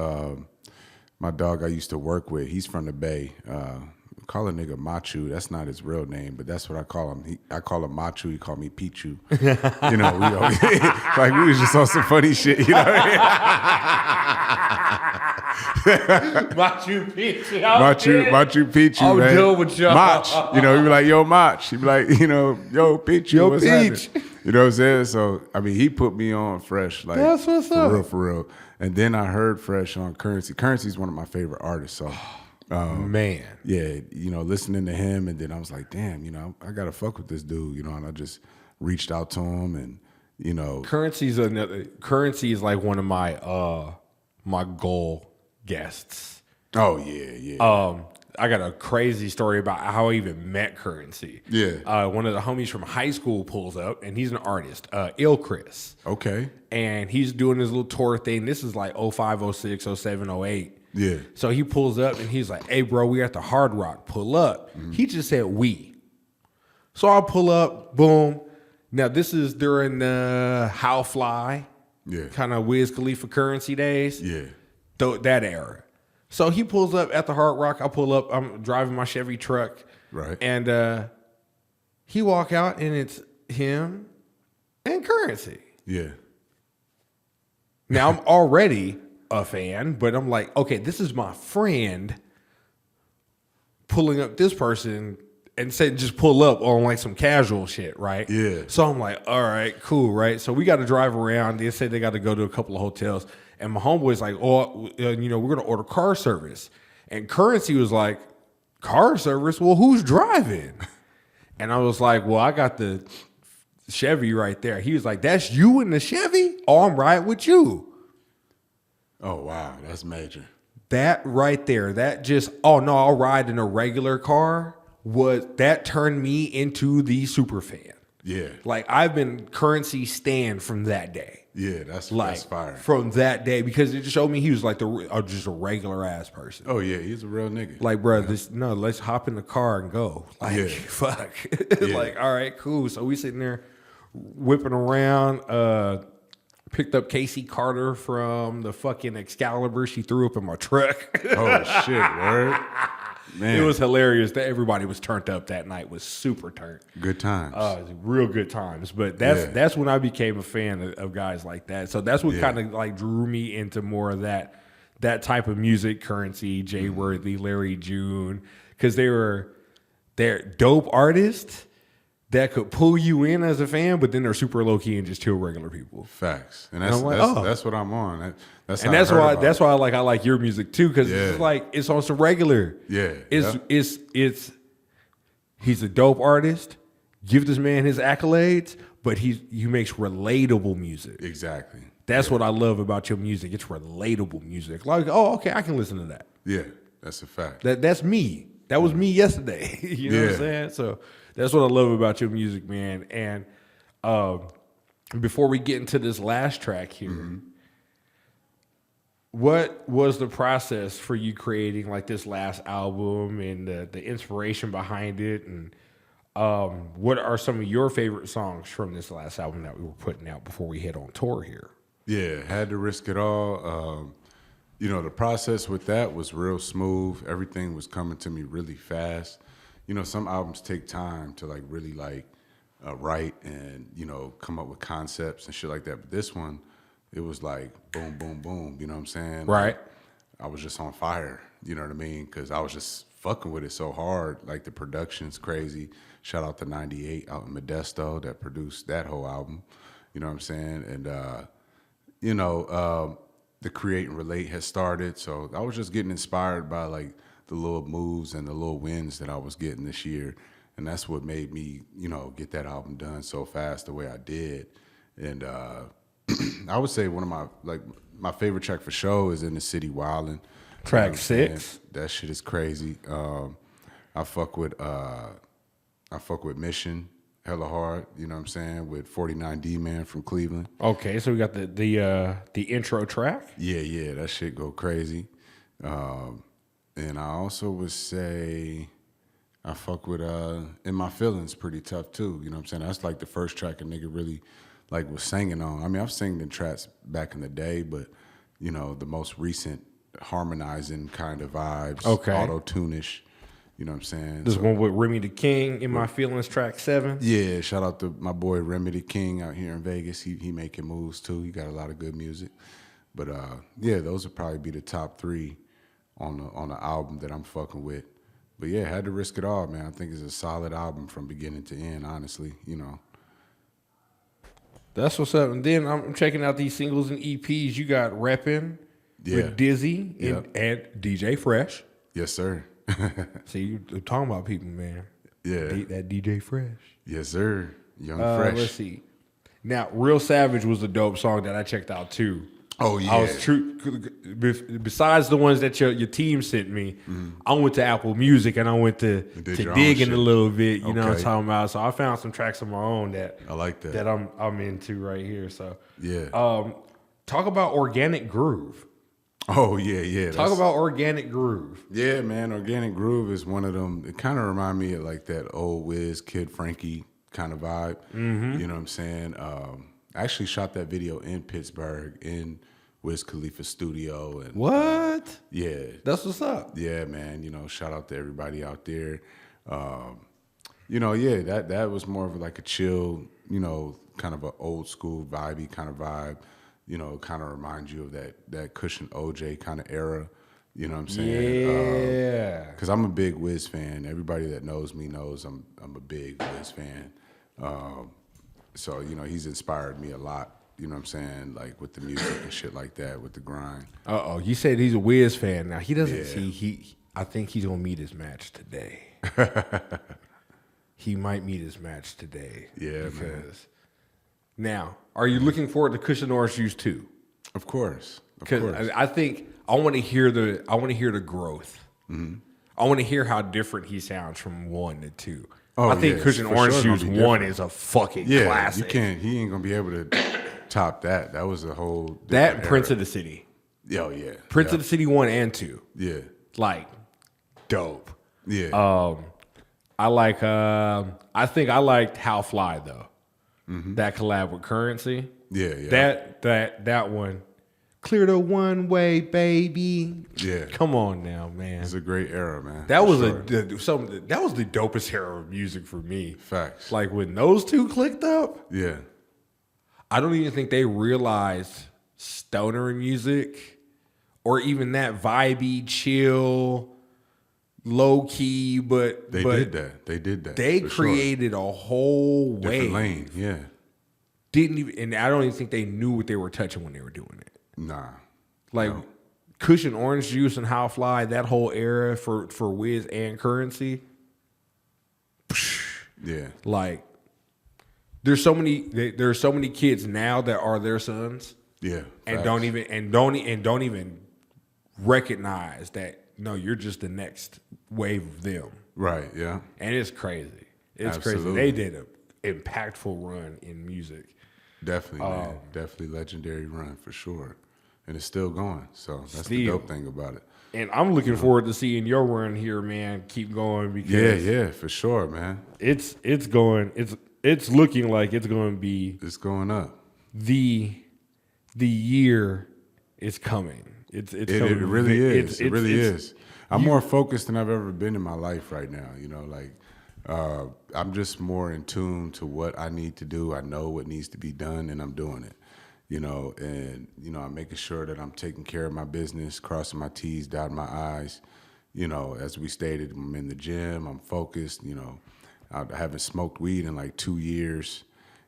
[SPEAKER 2] My dog I used to work with. He's from the Bay. Call a nigga Machu. That's not his real name, but that's what I call him. I call him Machu. He called me Pichu. You know, like we was just on some funny shit. You know what I mean?
[SPEAKER 1] Machu Picchu.
[SPEAKER 2] Machu Picchu,
[SPEAKER 1] I'm
[SPEAKER 2] man.
[SPEAKER 1] done with y'all.
[SPEAKER 2] Mach. You know, he'd be like, yo, Mach. He'd be like, you know, yo, Pichu,
[SPEAKER 1] Yo,
[SPEAKER 2] what's
[SPEAKER 1] Peach.
[SPEAKER 2] happening? You know what I'm saying? So, I mean, he put me on Fresh. Like,
[SPEAKER 1] That's what's up.
[SPEAKER 2] For real. And then I heard Fresh on Currency. Currency's one of my favorite artists. So,
[SPEAKER 1] Man.
[SPEAKER 2] yeah, you know, listening to him, and then I was like, damn, you know, I gotta fuck with this dude, you know, and I just reached out to him, and you know,
[SPEAKER 1] Currency is like one of my my goal guests.
[SPEAKER 2] oh yeah,
[SPEAKER 1] I got a crazy story about how I even met Currency.
[SPEAKER 2] Yeah.
[SPEAKER 1] One of the homies from high school pulls up, and he's an artist, Chris.
[SPEAKER 2] okay,
[SPEAKER 1] And he's doing his little tour thing. This is like 05, 06, 07, 08.
[SPEAKER 2] yeah,
[SPEAKER 1] So he pulls up, and he's like, hey, bro, we at the Hard Rock. Pull up. He just said we. So I'll pull up, boom. Now, this is during the How Fly,
[SPEAKER 2] yeah,
[SPEAKER 1] kind of Wiz Khalifa Currency days.
[SPEAKER 2] yeah,
[SPEAKER 1] That era. So he pulls up at the Hard Rock. I pull up. I'm driving my Chevy truck.
[SPEAKER 2] right,
[SPEAKER 1] And he walk out, and it's him and Currency.
[SPEAKER 2] yeah,
[SPEAKER 1] Now, I'm already a fan, but I'm like, okay, this is my friend pulling up this person and said just pull up on like some casual shit, right?
[SPEAKER 2] Yeah.
[SPEAKER 1] So I'm like, all right, cool, right? So we got to drive around. They said they got to go to a couple of hotels, and my homeboy's like, oh, we're gonna order car service, and Currency was like, car service? Well, who's driving? And I was like, well, I got the Chevy right there. He was like, that's you in the Chevy? Oh, I'm riding with you.
[SPEAKER 2] Oh, wow. That's major.
[SPEAKER 1] That right there, that just, oh no, I'll ride in a regular car, that turned me into the super fan.
[SPEAKER 2] Yeah.
[SPEAKER 1] Like, I've been Currency stan from that day.
[SPEAKER 2] Yeah, that's
[SPEAKER 1] Like,
[SPEAKER 2] fire.
[SPEAKER 1] from that day, because it just showed me he was like just a regular ass person.
[SPEAKER 2] Oh, yeah, he's a real nigga.
[SPEAKER 1] Like, bro, let's hop in the car and go. Like,
[SPEAKER 2] Yeah.
[SPEAKER 1] fuck.
[SPEAKER 2] Yeah.
[SPEAKER 1] Like, all right, cool. So we sitting there whipping around, picked up Casey Carter from the fucking Excalibur she threw up in my truck.
[SPEAKER 2] Oh, shit, word? Man.
[SPEAKER 1] It was hilarious that everybody was turned up that night. Was super turned.
[SPEAKER 2] Good times.
[SPEAKER 1] It was real good times. But that's when I became a fan of guys like that. So that's what kind of like drew me into more of that type of music. Currency, Jay Worthy, Larry June, because they're dope artists that could pull you in as a fan, but then they're super low key and just chill regular people.
[SPEAKER 2] Facts. And
[SPEAKER 1] I'm like,
[SPEAKER 2] that's what I'm on. That's
[SPEAKER 1] why I like your music too, because it's like it's on some regular.
[SPEAKER 2] Yeah.
[SPEAKER 1] It's he's a dope artist. Give this man his accolades, but he makes relatable music.
[SPEAKER 2] Exactly.
[SPEAKER 1] That's what I love about your music. It's relatable music. Like, oh, okay, I can listen to that.
[SPEAKER 2] Yeah, that's a fact.
[SPEAKER 1] That's me. That was me yesterday. You know what I'm saying? So that's what I love about your music, man. And before we get into this last track here, what was the process for you creating like this last album and the inspiration behind it? And what are some of your favorite songs from this last album that we were putting out before we head on tour here?
[SPEAKER 2] Yeah, had to risk it all. The process with that was real smooth. Everything was coming to me really fast. Some albums take time to like really like write and, come up with concepts and shit like that. But this one, it was like boom, boom, boom. You know what I'm saying?
[SPEAKER 1] Right.
[SPEAKER 2] Like, I was just on fire. You know what I mean? Because I was just fucking with it so hard. Like the production's crazy. Shout out to 98 out in Modesto that produced that whole album. You know what I'm saying? And, the Create and Relate has started. So I was just getting inspired by like the little moves and the little wins that I was getting this year. And that's what made me, get that album done so fast the way I did. And I would say one of my favorite track for sure is In the City Wildin'.
[SPEAKER 1] Track 6.
[SPEAKER 2] That shit is crazy. I fuck with Mission hella hard, you know what I'm saying, with 49 D Man from Cleveland.
[SPEAKER 1] Okay, so we got the intro track.
[SPEAKER 2] Yeah, that shit go crazy. And I also would say I fuck with In My Feelings pretty tough too. You know what I'm saying? That's like the first track a nigga really like was singing on. I mean, I've sang in tracks back in the day, but the most recent harmonizing kind of vibes, auto-tune-ish. You know what I'm saying?
[SPEAKER 1] This one with Remy the King, In My Feelings, track 7.
[SPEAKER 2] Yeah, shout out to my boy Remy the King out here in Vegas. He making moves too. He got a lot of good music. But those would probably be the top 3 on the album that I'm fucking with. But yeah, had to risk it all, man. I think it's a solid album from beginning to end, honestly,
[SPEAKER 1] That's what's up. And then I'm checking out these singles and EPs. You got Reppin' with Dizzy and DJ Fresh.
[SPEAKER 2] Yes, sir.
[SPEAKER 1] See, you're talking about people, man.
[SPEAKER 2] Yeah.
[SPEAKER 1] That DJ Fresh.
[SPEAKER 2] Yes, sir. Young Fresh.
[SPEAKER 1] Let's see. Now, Real Savage was a dope song that I checked out too.
[SPEAKER 2] Oh, yeah.
[SPEAKER 1] I was besides the ones that your team sent me, I went to Apple Music and I went to digging a little bit, you know what I'm talking about. So I found some tracks of my own that
[SPEAKER 2] I like
[SPEAKER 1] that I'm into right here. So
[SPEAKER 2] yeah.
[SPEAKER 1] Talk about Organic Groove.
[SPEAKER 2] Oh, yeah.
[SPEAKER 1] Talk about Organic Groove.
[SPEAKER 2] Yeah, man. Organic Groove is one of them. It kind of remind me of like that old Wiz, Kid Frankie kind of vibe. Mm-hmm. You know what I'm saying? I actually shot that video in Pittsburgh in Wiz Khalifa's studio. And,
[SPEAKER 1] what?
[SPEAKER 2] Yeah.
[SPEAKER 1] That's what's up.
[SPEAKER 2] Yeah, man. Shout out to everybody out there. That was more of like a chill, kind of an old school vibey kind of vibe. you know, kind of reminds you of that Cushion OJ kind of era. You know what I'm saying?
[SPEAKER 1] Yeah.
[SPEAKER 2] Because I'm a big Wiz fan. Everybody that knows me knows I'm a big Wiz fan. So, you know, he's inspired me a lot. You know what I'm saying? Like with the music and shit like that, with the grind.
[SPEAKER 1] Uh-oh. You said he's a Wiz fan. Now, he doesn't
[SPEAKER 2] Yeah.
[SPEAKER 1] see, I think he's going to meet his match today. He might meet his match today.
[SPEAKER 2] Yeah, man.
[SPEAKER 1] Now, are you looking forward to Cushion Orange Juice too?
[SPEAKER 2] Of course. Of
[SPEAKER 1] Because
[SPEAKER 2] course.
[SPEAKER 1] I think I want to hear the growth.
[SPEAKER 2] Mm-hmm.
[SPEAKER 1] I want to hear how different he sounds from 1 to 2.
[SPEAKER 2] Oh,
[SPEAKER 1] I think
[SPEAKER 2] yeah,
[SPEAKER 1] Cushion
[SPEAKER 2] for
[SPEAKER 1] Orange
[SPEAKER 2] sure
[SPEAKER 1] Juice
[SPEAKER 2] gonna be
[SPEAKER 1] 1
[SPEAKER 2] different.
[SPEAKER 1] is a fucking
[SPEAKER 2] Yeah,
[SPEAKER 1] classic.
[SPEAKER 2] he ain't gonna be able to top that. That was a whole
[SPEAKER 1] That
[SPEAKER 2] different
[SPEAKER 1] Prince
[SPEAKER 2] era.
[SPEAKER 1] of the City.
[SPEAKER 2] Oh yeah.
[SPEAKER 1] Prince
[SPEAKER 2] yeah.
[SPEAKER 1] of the City 1 and 2.
[SPEAKER 2] Yeah.
[SPEAKER 1] Like, dope.
[SPEAKER 2] Yeah.
[SPEAKER 1] I think I liked How Fly though. That collab with Currency.
[SPEAKER 2] Yeah, yeah.
[SPEAKER 1] That one. Clear the one way, baby.
[SPEAKER 2] Yeah.
[SPEAKER 1] Come on now, man.
[SPEAKER 2] It's a great era, man.
[SPEAKER 1] That
[SPEAKER 2] for
[SPEAKER 1] was
[SPEAKER 2] sure.
[SPEAKER 1] that was the dopest era of music for me.
[SPEAKER 2] Facts.
[SPEAKER 1] Like when those two clicked up,
[SPEAKER 2] Yeah.
[SPEAKER 1] I don't even think they realized stoner music or even that vibey, chill, low key, but
[SPEAKER 2] They did that. They did that.
[SPEAKER 1] They
[SPEAKER 2] for sure.
[SPEAKER 1] created a whole
[SPEAKER 2] Different
[SPEAKER 1] wave.
[SPEAKER 2] lane. Yeah.
[SPEAKER 1] Didn't even, and I don't even think they knew what they were touching when they were doing it.
[SPEAKER 2] Nah.
[SPEAKER 1] Like Cushion Orange Juice and How Fly, that whole era for Wiz and Currency.
[SPEAKER 2] Yeah.
[SPEAKER 1] Like there's so many kids now that are their sons
[SPEAKER 2] Yeah.
[SPEAKER 1] and
[SPEAKER 2] facts.
[SPEAKER 1] don't even recognize that no, you're just the next wave of them.
[SPEAKER 2] Right. Yeah.
[SPEAKER 1] And it's crazy. It's
[SPEAKER 2] Absolutely.
[SPEAKER 1] crazy. They did an impactful run in music.
[SPEAKER 2] Definitely, man. Definitely legendary run for sure. And it's still going. So that's the
[SPEAKER 1] Still.
[SPEAKER 2] dope thing about it.
[SPEAKER 1] And I'm looking forward to seeing your run here, man. Keep going because
[SPEAKER 2] Yeah, for sure, man.
[SPEAKER 1] it's looking like it's going to be
[SPEAKER 2] It's going up.
[SPEAKER 1] the year is coming. It's
[SPEAKER 2] It
[SPEAKER 1] coming.
[SPEAKER 2] really is. It really
[SPEAKER 1] it's-
[SPEAKER 2] is. I'm more focused than I've ever been in my life right now. You know, like I'm just more in tune to what I need to do. I know what needs to be done, and I'm doing it. You know, and you know, I'm making sure that I'm taking care of my business, crossing my T's, dotting my I's. You know, as we stated, I'm in the gym. I'm focused. You know, I haven't smoked weed in like 2 years.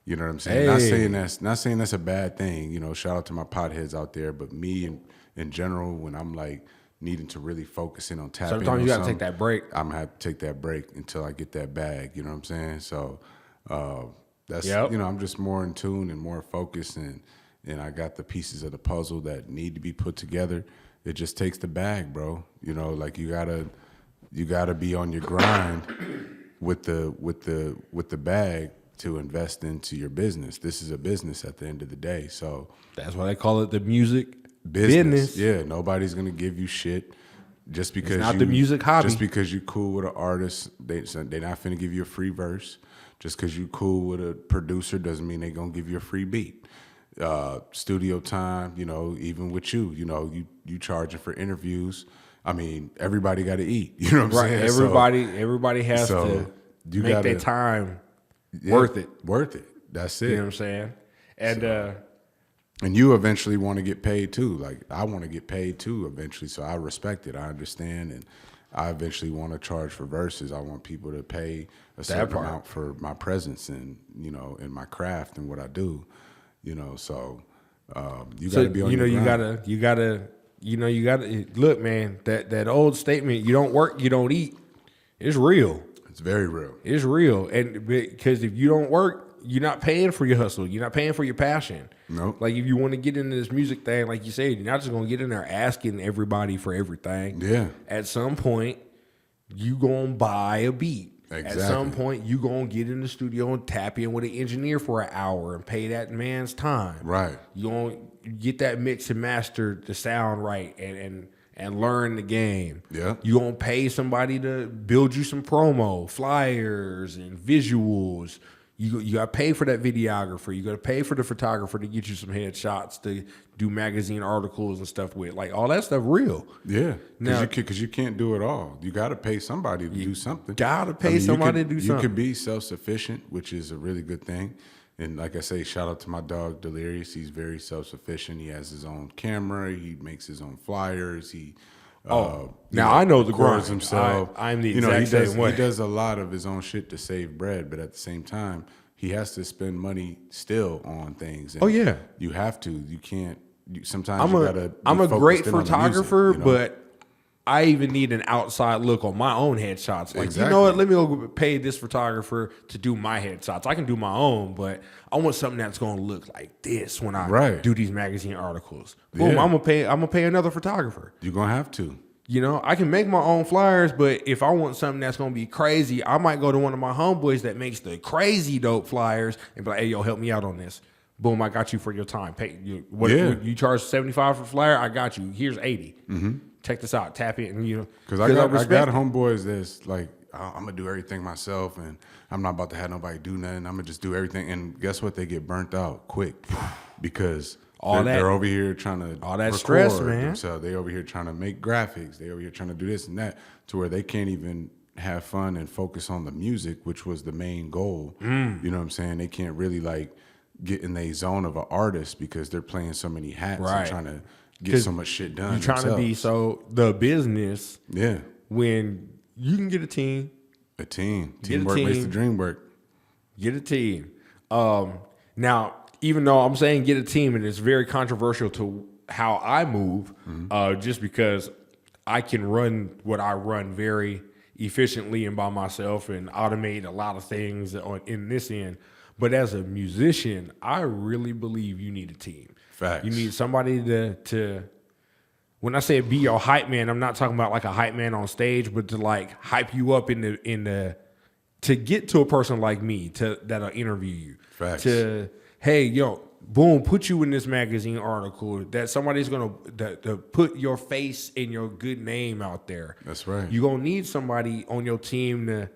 [SPEAKER 2] You know what I'm saying?
[SPEAKER 1] Hey.
[SPEAKER 2] Not saying that's a bad thing. You know, shout out to my potheads out there, but me in general, when I'm like needing to really focus in on tapping,
[SPEAKER 1] Sometimes you got to take that break.
[SPEAKER 2] I'm gonna have to take that break until I get that bag. You know what I'm saying? So that's
[SPEAKER 1] Yep.
[SPEAKER 2] you know, I'm just more in tune and more focused, and I got the pieces of the puzzle that need to be put together. It just takes the bag, bro. You know, like you gotta be on your grind with the bag to invest into your business. This is a business at the end of the day. So
[SPEAKER 1] That's why they call it the music
[SPEAKER 2] business. Yeah, nobody's gonna give you shit just because
[SPEAKER 1] not the music hobby.
[SPEAKER 2] Just because you cool with an artist, they're not finna give you a free verse. Just because you cool with a producer doesn't mean they gonna give you a free beat. Studio time, you know, even with you know, you charging for interviews. I mean, everybody got to eat. You know what I'm saying?
[SPEAKER 1] Everybody has to
[SPEAKER 2] you
[SPEAKER 1] make
[SPEAKER 2] gotta-
[SPEAKER 1] their time
[SPEAKER 2] Yeah,
[SPEAKER 1] worth it.
[SPEAKER 2] Worth it. That's it.
[SPEAKER 1] You know what I'm saying? And
[SPEAKER 2] And you eventually want to get paid too. Like I want to get paid too eventually. So I respect it. I understand. And I eventually want to charge for verses. I want people to pay a certain
[SPEAKER 1] part.
[SPEAKER 2] amount for my presence and, you know, in my craft and what I do, you know, so you got to be on your grind.
[SPEAKER 1] you gotta look, man, that old statement, you don't work, you don't eat, it's real.
[SPEAKER 2] It's very real.
[SPEAKER 1] It's real. And because if you don't work, you're not paying for your hustle. You're not paying for your passion.
[SPEAKER 2] Nope.
[SPEAKER 1] Like if you want to get into this music thing, like you said, you're not just gonna get in there asking everybody for everything.
[SPEAKER 2] Yeah.
[SPEAKER 1] At some point, you gonna buy a beat.
[SPEAKER 2] Exactly.
[SPEAKER 1] At some point, you gonna get in the studio and tap in with an engineer for an hour and pay that man's time.
[SPEAKER 2] Right.
[SPEAKER 1] You gonna get that mix and master the sound right and learn the game.
[SPEAKER 2] Yeah.
[SPEAKER 1] You gonna pay somebody to build you some promo, flyers and visuals. You got to pay for that videographer. You got to pay for the photographer to get you some headshots to do magazine articles and stuff with. Like all that stuff real.
[SPEAKER 2] Yeah,
[SPEAKER 1] Now-
[SPEAKER 2] because you can't do it all. You got to pay somebody to do something.
[SPEAKER 1] gotta pay somebody to do something.
[SPEAKER 2] You could be self-sufficient, which is a really good thing. And like I say, shout out to my dog Delirious. He's very self-sufficient. He has his own camera. He makes his own flyers. He
[SPEAKER 1] now I know the
[SPEAKER 2] records
[SPEAKER 1] grind.
[SPEAKER 2] himself.
[SPEAKER 1] I'm the exact same way.
[SPEAKER 2] He does a lot of his own shit to save bread, but at the same time, he has to spend money still on things. And you have to. You can't. Sometimes you gotta.
[SPEAKER 1] I'm a great
[SPEAKER 2] focused in on the
[SPEAKER 1] photographer,
[SPEAKER 2] music, you know?
[SPEAKER 1] but I even need an outside look on my own headshots. Like,
[SPEAKER 2] Exactly.
[SPEAKER 1] you know what? Let me go pay this photographer to do my headshots. I can do my own, but I want something that's going to look like this when I do these magazine articles. Boom,
[SPEAKER 2] Yeah.
[SPEAKER 1] I'm gonna pay another photographer.
[SPEAKER 2] You're gonna have to.
[SPEAKER 1] You know, I can make my own flyers, but if I want something that's going to be crazy, I might go to one of my homeboys that makes the crazy dope flyers and be like, hey, yo, help me out on this. Boom, I got you for your time. Pay you. What you charge $75 for a flyer? I got you. Here's $80. Check this out. Tap it, and you know.
[SPEAKER 2] Because I got homeboys that's like, I'm gonna do everything myself, and I'm not about to have nobody do nothing. I'm gonna just do everything, and guess what? They get burnt out quick because they're over here trying to
[SPEAKER 1] all that stress, man.
[SPEAKER 2] Themselves. They over here trying to make graphics. They over here trying to do this and that, to where they can't even have fun and focus on the music, which was the main goal. You know what I'm saying? They can't really like get in the zone of an artist because they're playing so many hats and trying to get so much shit done.
[SPEAKER 1] You're trying to be the business.
[SPEAKER 2] Yeah.
[SPEAKER 1] When you can get a team.
[SPEAKER 2] Teamwork makes the dream work.
[SPEAKER 1] Get a team. Now, even though I'm saying get a team, and it's very controversial to how I move, just because I can run what I run very efficiently and by myself and automate a lot of things in this end. But as a musician, I really believe you need a team.
[SPEAKER 2] Facts.
[SPEAKER 1] You need somebody to when I say be your hype man, I'm not talking about like a hype man on stage, but to like hype you up in the to get to a person like me that'll interview you.
[SPEAKER 2] Facts.
[SPEAKER 1] To hey, yo, boom, put you in this magazine article that somebody's gonna to put your face and your good name out there.
[SPEAKER 2] That's right.
[SPEAKER 1] You're gonna need somebody on your team to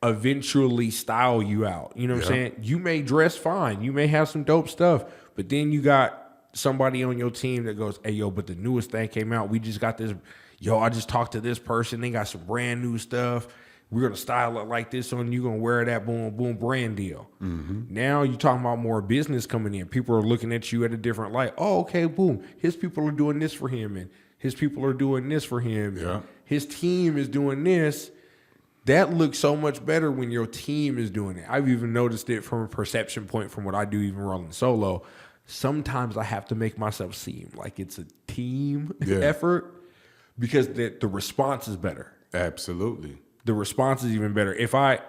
[SPEAKER 1] eventually style you out. You know what I'm saying? You may dress fine, you may have some dope stuff, but then you got somebody on your team that goes, hey, yo, but the newest thing came out. We just got this. Yo, I just talked to this person. They got some brand new stuff. We're going to style it like this on you. Going to wear that boom, boom brand deal. Now you're talking about more business coming in. People are looking at you at a different light. Oh, okay, boom. His people are doing this for him, and his people are doing this for him.
[SPEAKER 2] Yeah.
[SPEAKER 1] His team is doing this. That looks so much better when your team is doing it. I've even noticed it from a perception point from what I do, even rolling solo. Sometimes I have to make myself seem like it's a team effort because the response is better.
[SPEAKER 2] Absolutely.
[SPEAKER 1] The response is even better. If I'm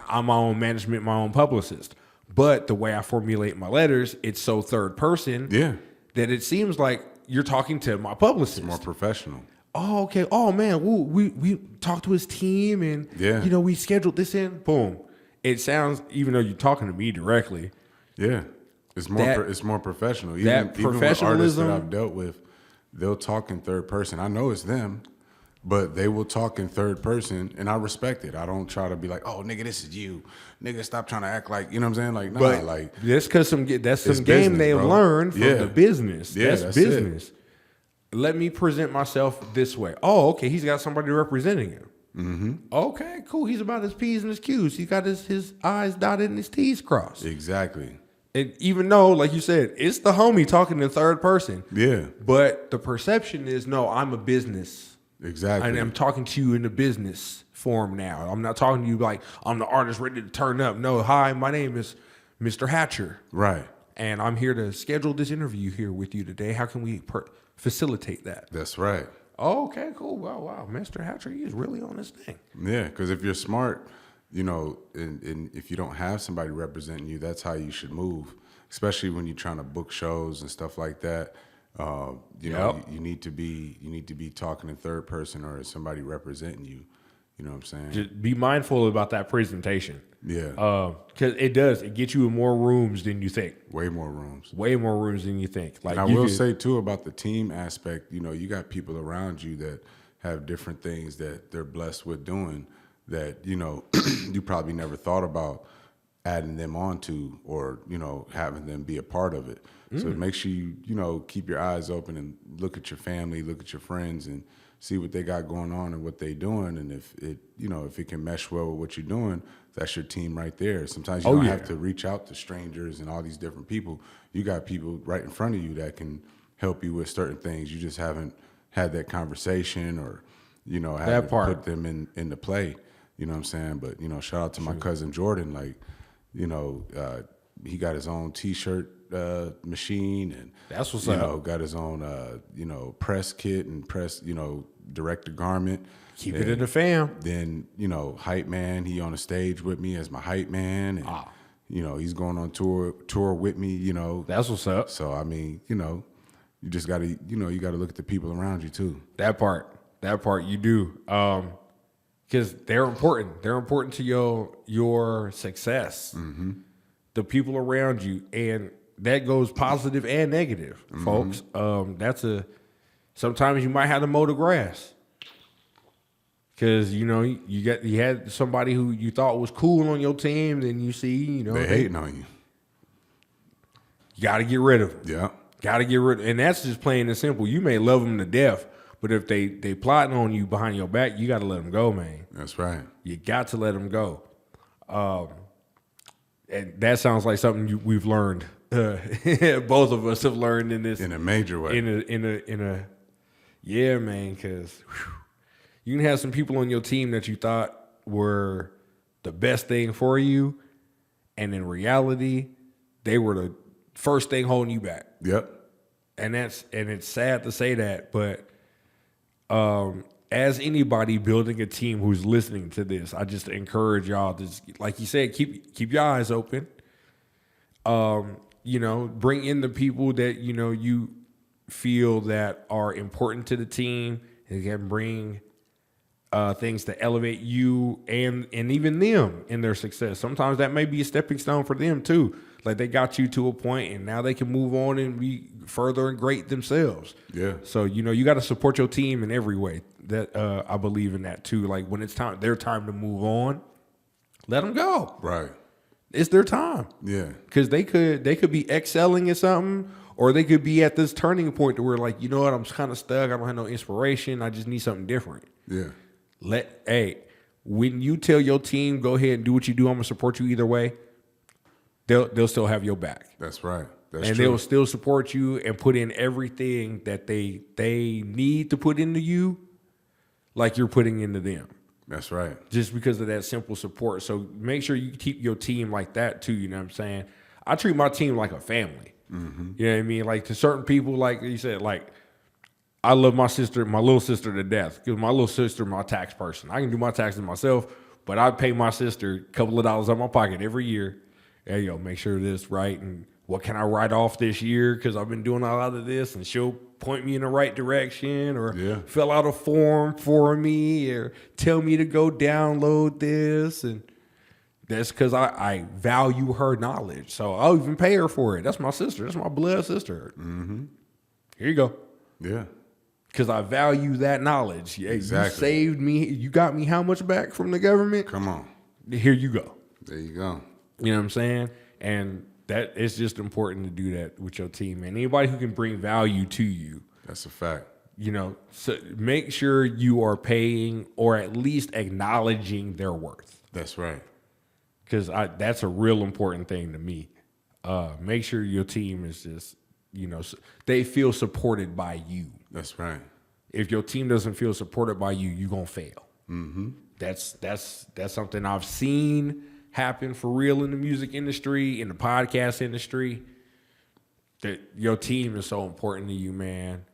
[SPEAKER 1] my own management, my own publicist, but the way I formulate my letters, it's so third person that it seems like you're talking to my publicist.
[SPEAKER 2] It's more professional.
[SPEAKER 1] Oh, okay. Oh, man, we talked to his team and, you know, we scheduled this in. Boom. It sounds, even though you're talking to me directly.
[SPEAKER 2] Yeah. It's more professional.
[SPEAKER 1] Even
[SPEAKER 2] with artists that I've dealt with, they'll talk in third person. I know it's them, but they will talk in third person, and I respect it. I don't try to be like, "Oh, nigga, this is you, nigga. Stop trying to act like," you know what I'm saying? Like, nah,
[SPEAKER 1] but
[SPEAKER 2] like
[SPEAKER 1] that's because that's some game
[SPEAKER 2] business,
[SPEAKER 1] they
[SPEAKER 2] bro.
[SPEAKER 1] learned from the business.
[SPEAKER 2] Yeah,
[SPEAKER 1] that's business. Let me present myself this way. Oh, okay. He's got somebody representing him. Okay, cool. He's about his P's and his Q's. He got his I's dotted and his T's crossed.
[SPEAKER 2] Exactly.
[SPEAKER 1] And even though, like you said, it's the homie talking in third person.
[SPEAKER 2] Yeah.
[SPEAKER 1] But the perception is, no, I'm a business.
[SPEAKER 2] Exactly.
[SPEAKER 1] And I'm talking to you in the business form now. I'm not talking to you like I'm the artist ready to turn up. No, hi, my name is Mr. Hatcher.
[SPEAKER 2] Right.
[SPEAKER 1] And I'm here to schedule this interview here with you today. How can we facilitate that?
[SPEAKER 2] That's right.
[SPEAKER 1] Oh, okay, cool. Wow. Mr. Hatcher, he is really on this thing.
[SPEAKER 2] Yeah, because if you're smart, you know, and if you don't have somebody representing you, that's how you should move, especially when you're trying to book shows and stuff like that. You know, you need to be talking in third person or somebody representing you. You know what I'm saying?
[SPEAKER 1] Just be mindful about that presentation.
[SPEAKER 2] Yeah.
[SPEAKER 1] Because it gets you in more rooms than you think.
[SPEAKER 2] Way more rooms.
[SPEAKER 1] Way more rooms than you think. Like,
[SPEAKER 2] and I will say too about the team aspect. You know, you got people around you that have different things that they're blessed with doing that, you know, you probably never thought about adding them onto or, you know, having them be a part of it. So make sure you know, keep your eyes open and look at your family, look at your friends and see what they got going on and what they doing. And if it can mesh well with what you're doing, that's your team right there. Sometimes you
[SPEAKER 1] Oh,
[SPEAKER 2] don't
[SPEAKER 1] yeah.
[SPEAKER 2] have to reach out to strangers and all these different people. You got people right in front of you that can help you with certain things. You just haven't had that conversation or, haven't
[SPEAKER 1] part.
[SPEAKER 2] put them into play. You know what I'm saying? But, shout out to my cousin Jordan. Like, he got his own T-shirt machine and
[SPEAKER 1] That's what's up.
[SPEAKER 2] got his own press kit and press direct to garment.
[SPEAKER 1] Keep it in the fam.
[SPEAKER 2] Then hype man, he on the stage with me as my hype man, and he's going on tour with me.
[SPEAKER 1] That's what's up.
[SPEAKER 2] So I mean, you just gotta you gotta look at the people around you too.
[SPEAKER 1] That part you do, because they're important. They're important to your success.
[SPEAKER 2] Mm-hmm.
[SPEAKER 1] The people around you, and that goes positive and negative, folks. Sometimes you might have to mow the grass because you had somebody who you thought was cool on your team, then you see
[SPEAKER 2] They hating on you.
[SPEAKER 1] You got to get rid of them.
[SPEAKER 2] Yeah.
[SPEAKER 1] Got to get rid, and that's just plain and simple. You may love them to death, but if they plotting on you behind your back, you got to let them go, man.
[SPEAKER 2] That's right.
[SPEAKER 1] You got to let them go. And that sounds like something we've learned. Both of us have learned in this
[SPEAKER 2] In a major way.
[SPEAKER 1] Yeah, man. Because you can have some people on your team that you thought were the best thing for you, and in reality, they were the first thing holding you back.
[SPEAKER 2] Yep.
[SPEAKER 1] And it's sad to say that, but as anybody building a team who's listening to this, I just encourage y'all to, like you said, keep your eyes open. Bring in the people that you feel that are important to the team and can bring things to elevate you and even them in their success. Sometimes that may be a stepping stone for them too. Like they got you to a point and now they can move on and be further and great themselves.
[SPEAKER 2] Yeah.
[SPEAKER 1] So, you got to support your team in every way. That I believe in that too. Like when it's their time to move on, let them go.
[SPEAKER 2] Right.
[SPEAKER 1] It's their time.
[SPEAKER 2] Yeah.
[SPEAKER 1] Because they could be excelling at something, or they could be at this turning point to where like, I'm kind of stuck. I don't have no inspiration. I just need something different.
[SPEAKER 2] Yeah.
[SPEAKER 1] When you tell your team, go ahead and do what you do, I'm gonna support you either way. They'll still have your back.
[SPEAKER 2] That's right. That's
[SPEAKER 1] and
[SPEAKER 2] true.
[SPEAKER 1] they'll still support you and put in everything that they need to put into you, like you're putting into them.
[SPEAKER 2] That's right.
[SPEAKER 1] Just because of that simple support. So make sure you keep your team like that too. You know what I'm saying? I treat my team like a family. Mm-hmm. You know what I mean? Like to certain people, like you said, like I love my little sister to death because my little sister, my tax person. I can do my taxes myself, but I pay my sister a couple of dollars out of my pocket every year. Hey, make sure this is right and what can I write off this year because I've been doing a lot of this, and she'll point me in the right direction or fill out a form for me or tell me to go download this, and that's because I value her knowledge. So I'll even pay her for it. That's my sister. That's my blood sister. Mm-hmm. Here you go.
[SPEAKER 2] Yeah.
[SPEAKER 1] Because I value that knowledge. Yeah,
[SPEAKER 2] exactly.
[SPEAKER 1] You saved me. You got me how much back from the government?
[SPEAKER 2] Come on.
[SPEAKER 1] Here you go.
[SPEAKER 2] There you go.
[SPEAKER 1] You know what I'm saying? And that it's just important to do that with your team. And anybody who can bring value to you.
[SPEAKER 2] That's a fact.
[SPEAKER 1] So make sure you are paying or at least acknowledging their worth.
[SPEAKER 2] That's right.
[SPEAKER 1] Because that's a real important thing to me. Make sure your team is just, they feel supported by you.
[SPEAKER 2] That's right.
[SPEAKER 1] If your team doesn't feel supported by you, you're going to fail.
[SPEAKER 2] Mm-hmm.
[SPEAKER 1] That's something I've seen happen for real in the music industry, in the podcast industry, that your team is so important to you, man.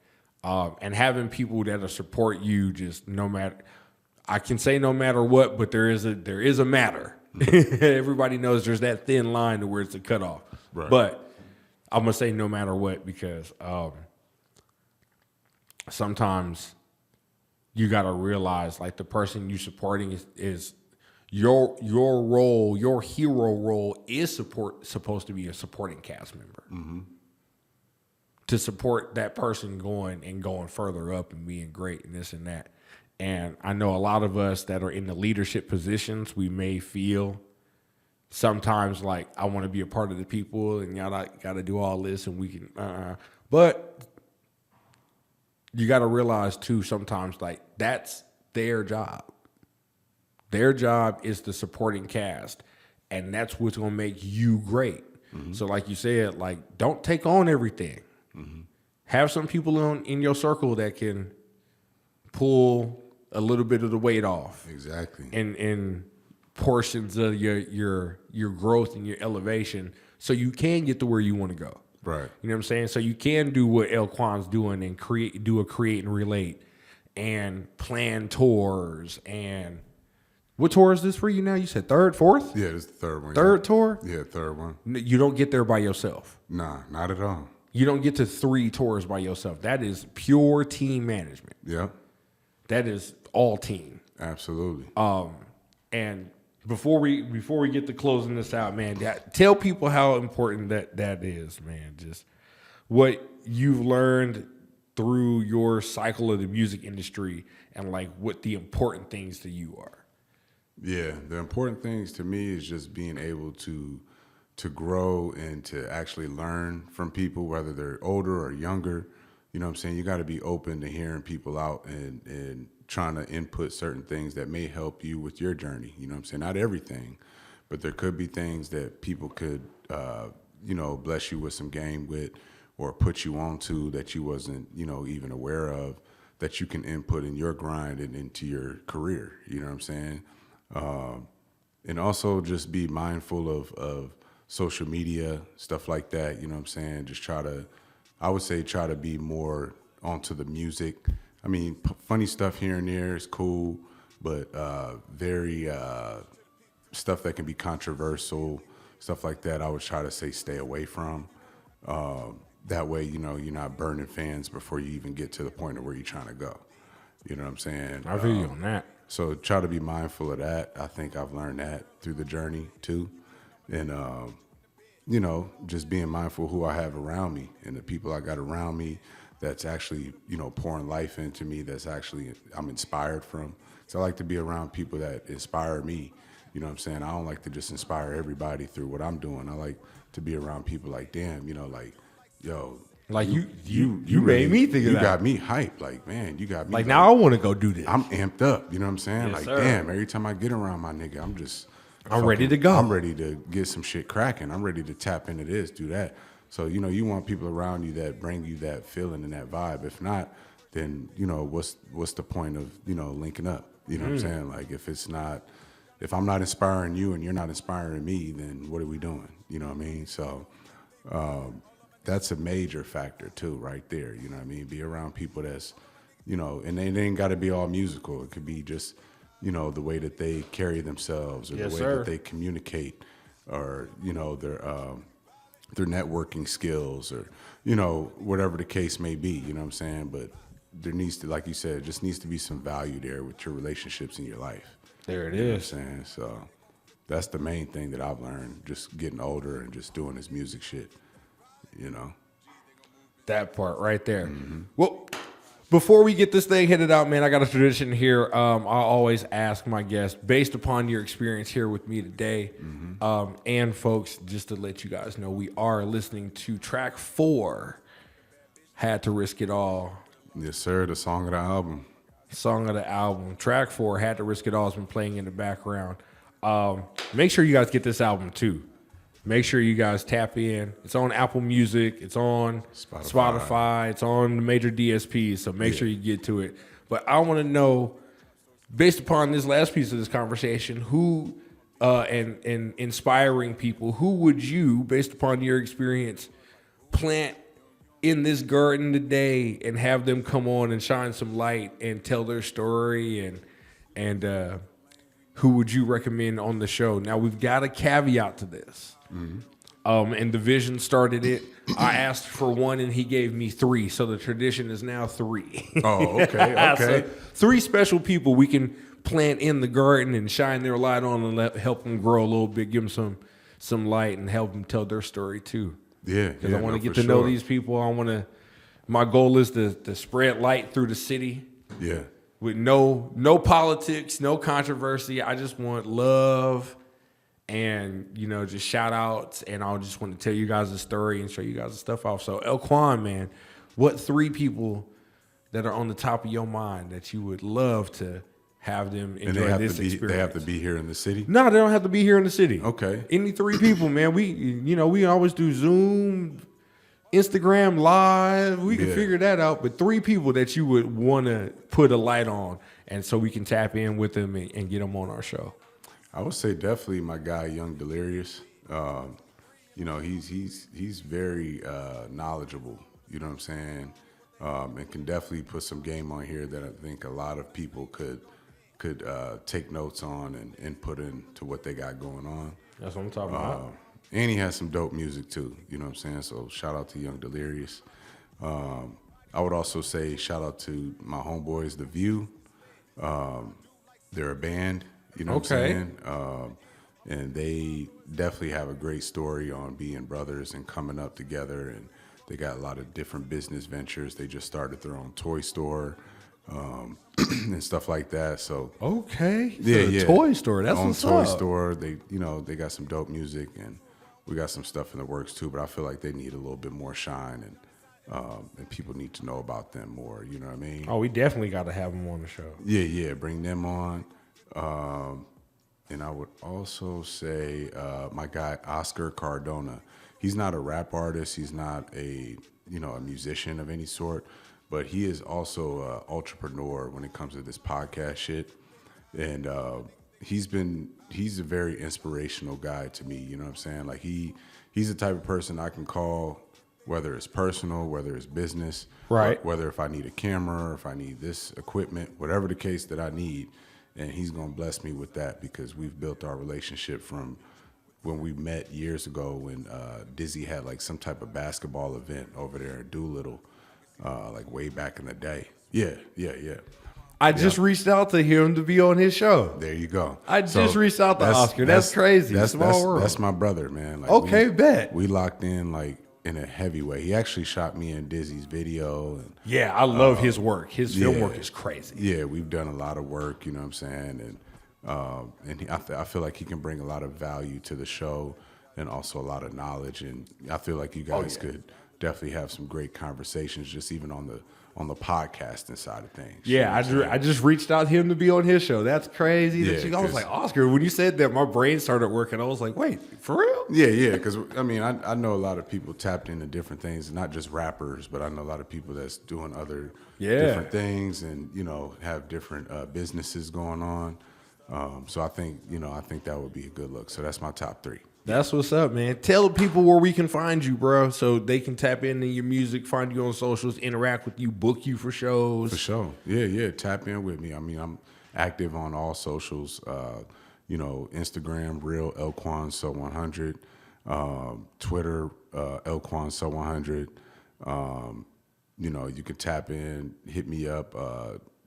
[SPEAKER 1] And having people that'll support you just no matter, I can say no matter what, but there is a matter. Everybody knows there's that thin line to where it's a cutoff.
[SPEAKER 2] Right.
[SPEAKER 1] But I'm going to say no matter what because sometimes you got to realize like the person you supporting is your role, your hero role is supposed to be a supporting cast member. Mm-hmm. To support that person going further up and being great and this and that. And I know a lot of us that are in the leadership positions, we may feel sometimes like I want to be a part of the people and y'all got to do all this and we can, but you got to realize too sometimes like that's their job. Their job is the supporting cast, and that's what's gonna make you great. So, like you said, like don't take on everything. Have some people in your circle that can pull a little bit of the weight off.
[SPEAKER 2] Exactly.
[SPEAKER 1] In portions of your growth and your elevation, so you can get to where you want to go.
[SPEAKER 2] Right.
[SPEAKER 1] You know what I'm saying? So you can do what ElQuan's doing and create and relate and plan tours. And what tour is this for you now? You said third, fourth?
[SPEAKER 2] Yeah, this is the third one.
[SPEAKER 1] Third tour?
[SPEAKER 2] Yeah, third one.
[SPEAKER 1] You don't get there by yourself.
[SPEAKER 2] Nah, not at all.
[SPEAKER 1] You don't get to 3 tours by yourself. That is pure team management.
[SPEAKER 2] Yep.
[SPEAKER 1] That is all team.
[SPEAKER 2] Absolutely.
[SPEAKER 1] And before we get to closing this out, man, tell people how important that is, man. Just what you've learned through your cycle of the music industry and like what the important things to you are.
[SPEAKER 2] Yeah, the important things to me is just being able to grow and to actually learn from people, whether they're older or younger. You know what I'm saying? You got to be open to hearing people out and trying to input certain things that may help you with your journey. You know what I'm saying? Not everything, but there could be things that people could, bless you with some game with or put you onto that you wasn't, even aware of, that you can input in your grind and into your career. You know what I'm saying? And also just be mindful of social media, stuff like that. You know what I'm saying? Just try to be more onto the music. I mean, funny stuff here and there is cool, but very stuff that can be controversial, stuff like that, I would try to stay away from. That way, you're not burning fans before you even get to the point of where you're trying to go. You know what I'm saying?
[SPEAKER 1] I feel you on that.
[SPEAKER 2] So try to be mindful of that. I think I've learned that through the journey too. And, just being mindful of who I have around me and the people I got around me that's actually, pouring life into me, that's actually I'm inspired from. So I like to be around people that inspire me. You know what I'm saying? I don't like to just inspire everybody through what I'm doing. I like to be around people like, damn, yo.
[SPEAKER 1] Like you
[SPEAKER 2] really,
[SPEAKER 1] made me think of that.
[SPEAKER 2] You got me hyped. Like, man, you got me.
[SPEAKER 1] Like now I want to go do this.
[SPEAKER 2] I'm amped up. You know what I'm saying?
[SPEAKER 1] Yes,
[SPEAKER 2] like,
[SPEAKER 1] sir.
[SPEAKER 2] damn, every time I get around my nigga,
[SPEAKER 1] I'm ready to go.
[SPEAKER 2] I'm ready to get some shit cracking. I'm ready to tap into this, do that. So, you want people around you that bring you that feeling and that vibe. If not, then, what's the point of, linking up? You know what I'm saying? Like, if I'm not inspiring you and you're not inspiring me, then what are we doing? You know what I mean? So, that's a major factor too, right there. You know what I mean? Be around people that's, and they ain't got to be all musical. It could be just, the way that they carry themselves or
[SPEAKER 1] Yes,
[SPEAKER 2] the way
[SPEAKER 1] sir.
[SPEAKER 2] that they communicate or, their networking skills or, whatever the case may be, you know what I'm saying? But there needs to, like you said, just needs to be some value there with your relationships in your life.
[SPEAKER 1] There it
[SPEAKER 2] You know what I'm
[SPEAKER 1] is.
[SPEAKER 2] saying? So that's the main thing that I've learned, just getting older and just doing this music shit,
[SPEAKER 1] That part right there. Well, before we get this thing headed out, man, I got a tradition here. I always ask my guests, based upon your experience here with me today, and folks, just to let you guys know, we are listening to track 4, Had to Risk It All.
[SPEAKER 2] Yes, sir. The song of the album.
[SPEAKER 1] Song of the album. Track 4, Had to Risk It All, has been playing in the background. Make sure you guys get this album too. Make sure you guys tap in. It's on Apple Music. It's on Spotify. It's on the major DSPs. So make sure you get to it. But I want to know, based upon this last piece of this conversation, who and inspiring people, who would you, based upon your experience, plant in this garden today and have them come on and shine some light and tell their story and who would you recommend on the show? Now, we've got a caveat to this. And the Vision started it. I asked for 1 and he gave me 3. So the tradition is now 3.
[SPEAKER 2] Oh, okay.
[SPEAKER 1] So 3 special people we can plant in the garden and shine their light on and help them grow a little bit, give them some light and help them tell their story too.
[SPEAKER 2] Yeah.
[SPEAKER 1] Because I want to get to know these people. My goal is to spread light through the city.
[SPEAKER 2] Yeah.
[SPEAKER 1] With no politics, no controversy. I just want love and, just shout outs. And I just want to tell you guys a story and show you guys the stuff off. So ElQuan, man, what 3 people that are on the top of your mind that you would love to have them
[SPEAKER 2] And
[SPEAKER 1] enjoy this experience.
[SPEAKER 2] they have to be here in the city?
[SPEAKER 1] No, they don't have to be here in the city.
[SPEAKER 2] Okay.
[SPEAKER 1] Any 3 people, man. We always do Zoom, Instagram Live. We can figure that out. But 3 people that you would want to put a light on, and so we can tap in with them and get them on our show.
[SPEAKER 2] I would say definitely my guy, Young Delirious. He's very knowledgeable. You know what I'm saying? And can definitely put some game on here that I think a lot of people could take notes on and put into what they got going on.
[SPEAKER 1] That's what I'm talking about.
[SPEAKER 2] And he has some dope music too. You know what I'm saying? So shout out to Young Delirious. I would also say shout out to my homeboys, The View. They're a band. You know what I'm saying? And they definitely have a great story on being brothers and coming up together. And they got a lot of different business ventures. They just started their own toy store and stuff like that. So
[SPEAKER 1] Toy store. That's
[SPEAKER 2] own
[SPEAKER 1] what's
[SPEAKER 2] toy
[SPEAKER 1] up.
[SPEAKER 2] store. They got some dope music, and we got some stuff in the works too. But I feel like they need a little bit more shine, and people need to know about them more. You know what I mean?
[SPEAKER 1] Oh, we definitely got to have them on the show.
[SPEAKER 2] Yeah, bring them on. And I would also say my guy Oscar Cardona. He's not a rap artist. He's not a musician of any sort, but he is also an entrepreneur when it comes to this podcast shit. And he's a very inspirational guy to me. You know what I'm saying? Like he's the type of person I can call, whether it's personal, whether it's business,
[SPEAKER 1] right?
[SPEAKER 2] Whether if I need a camera or if I need this equipment, whatever the case that I need. And he's going to bless me with that because we've built our relationship from when we met years ago when Dizzy had like some type of basketball event over there in Doolittle, like way back in the day. Yeah.
[SPEAKER 1] I just reached out to him to be on his show.
[SPEAKER 2] There you go.
[SPEAKER 1] I just reached out to Oscar. That's crazy. Small world.
[SPEAKER 2] That's my brother, man. Like
[SPEAKER 1] bet.
[SPEAKER 2] We locked in like in a heavy way. He actually shot me in Dizzy's video. And,
[SPEAKER 1] yeah, I love his work. His film work is crazy.
[SPEAKER 2] Yeah, we've done a lot of work, you know what I'm saying? And I feel like he can bring a lot of value to the show and also a lot of knowledge. And I feel like you guys could definitely have some great conversations just even on the podcasting side of things.
[SPEAKER 1] Yeah, I just reached out to him to be on his show. That's crazy. I was like, Oscar, when you said that, my brain started working. I was like, wait, for real?
[SPEAKER 2] Yeah, because, I mean, I know a lot of people tapped into different things, not just rappers, but I know a lot of people that's doing other different things and, have different businesses going on. So I think that would be a good look. So that's my top 3.
[SPEAKER 1] That's what's up, man. Tell people where we can find you, bro, so they can tap into your music, find you on socials, interact with you, book you for shows.
[SPEAKER 2] For sure. Yeah. Tap in with me. I mean, I'm active on all socials. Instagram, real ElQuan So 100. Twitter, ElQuan So 100. You can tap in, hit me up.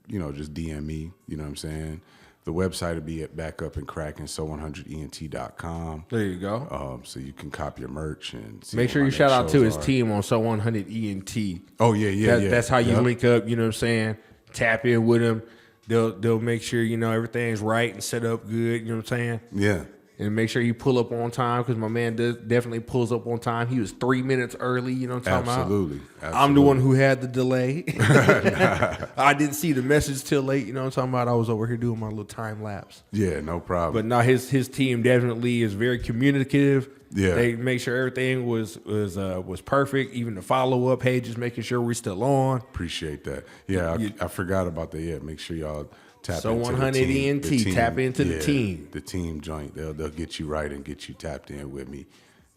[SPEAKER 2] Just DM me. You know what I'm saying? The website will be back up and cracking, so100ent.com.
[SPEAKER 1] There you go.
[SPEAKER 2] So you can cop your merch and see
[SPEAKER 1] make sure you shout out to his team on So 100 ENT.
[SPEAKER 2] Oh yeah.
[SPEAKER 1] That's how you link up. You know what I'm saying? Tap in with them. They'll make sure everything's right and set up good. You know what I'm saying?
[SPEAKER 2] Yeah.
[SPEAKER 1] And make sure you pull up on time because my man definitely pulls up on time. He was 3 minutes early. You know what I'm talking
[SPEAKER 2] Absolutely.
[SPEAKER 1] about? I'm the one who had the delay. I didn't see the message till late. You know what I'm talking about? I was over here doing my little time lapse.
[SPEAKER 2] Yeah, no problem.
[SPEAKER 1] But no, his team definitely is very communicative.
[SPEAKER 2] Yeah.
[SPEAKER 1] They make sure everything was perfect. Even the follow up pages, making sure we're still on.
[SPEAKER 2] Appreciate that. Yeah, I forgot about that. Yeah, make sure y'all tap
[SPEAKER 1] So
[SPEAKER 2] into
[SPEAKER 1] 100
[SPEAKER 2] the team.
[SPEAKER 1] ENT, tap into the team.
[SPEAKER 2] The team joint. They'll get you right and get you tapped in with me.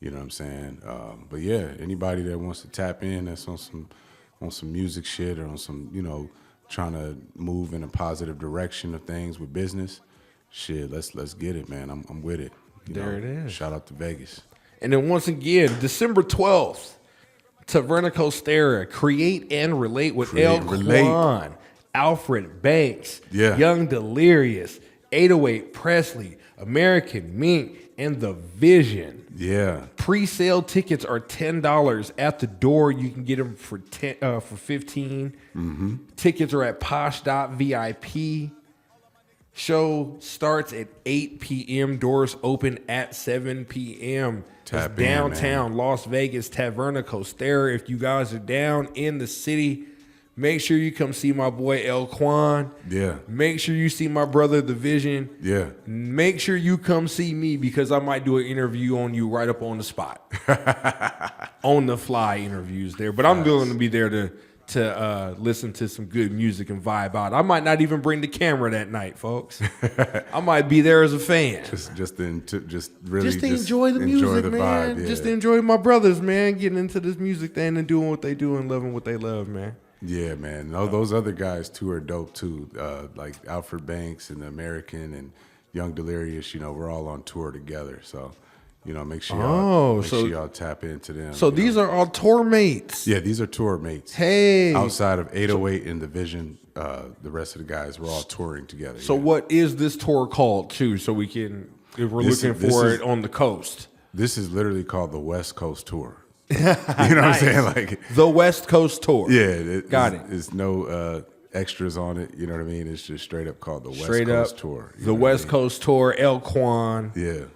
[SPEAKER 2] You know what I'm saying? But yeah, anybody that wants to tap in that's on some music shit or on some, trying to move in a positive direction of things with business, shit, let's get it, man. I'm with it.
[SPEAKER 1] There it is.
[SPEAKER 2] Shout out to Vegas.
[SPEAKER 1] And then once again, December 12th, Taverna Costera, Create and Relate with ElQuan, Alfred Banks, Young Delirious, 808 Presley, American Mink, and The Vision.
[SPEAKER 2] Yeah.
[SPEAKER 1] Pre-sale tickets are $10 at the door. You can get them for $15.
[SPEAKER 2] Mm-hmm.
[SPEAKER 1] Tickets are at posh.vip. Show starts at 8 p.m. Doors open at 7 p.m.
[SPEAKER 2] Tap
[SPEAKER 1] It's downtown Las Vegas, Taverna Costera. If you guys are down in the city, Make sure you come see my boy ElQuan.
[SPEAKER 2] Yeah.
[SPEAKER 1] Make sure you see my brother, The Vision.
[SPEAKER 2] Yeah.
[SPEAKER 1] Make sure you come see me because I might do an interview on you right up on the spot. On the fly interviews there. But I'm willing to be there to listen to some good music and vibe out. I might not even bring the camera that night, folks. I might be there as a fan.
[SPEAKER 2] Just to
[SPEAKER 1] enjoy the music, man.
[SPEAKER 2] Vibe, yeah.
[SPEAKER 1] Just to enjoy my brothers, man, getting into this music thing and doing what they do and loving what they love, man.
[SPEAKER 2] Yeah, man. No, those other guys too are dope too. Like Alfred Banks and the American and Young Delirious. You know, we're all on tour together. So, you know, make sure y'all tap into them.
[SPEAKER 1] So these are all tour mates.
[SPEAKER 2] Yeah, these are tour mates.
[SPEAKER 1] Hey,
[SPEAKER 2] outside of 808 and the Vision, the rest of the guys we're all touring together.
[SPEAKER 1] So what is this tour called too? So we can, if we're looking for it on the coast.
[SPEAKER 2] This is literally called the West Coast Tour. You know what I'm saying? Like
[SPEAKER 1] the West Coast Tour.
[SPEAKER 2] Yeah,
[SPEAKER 1] got it.
[SPEAKER 2] There's no extras on it. You know what I mean? It's just straight up called the West Coast Tour.
[SPEAKER 1] The West Coast Tour, ElQuan.
[SPEAKER 2] Yeah.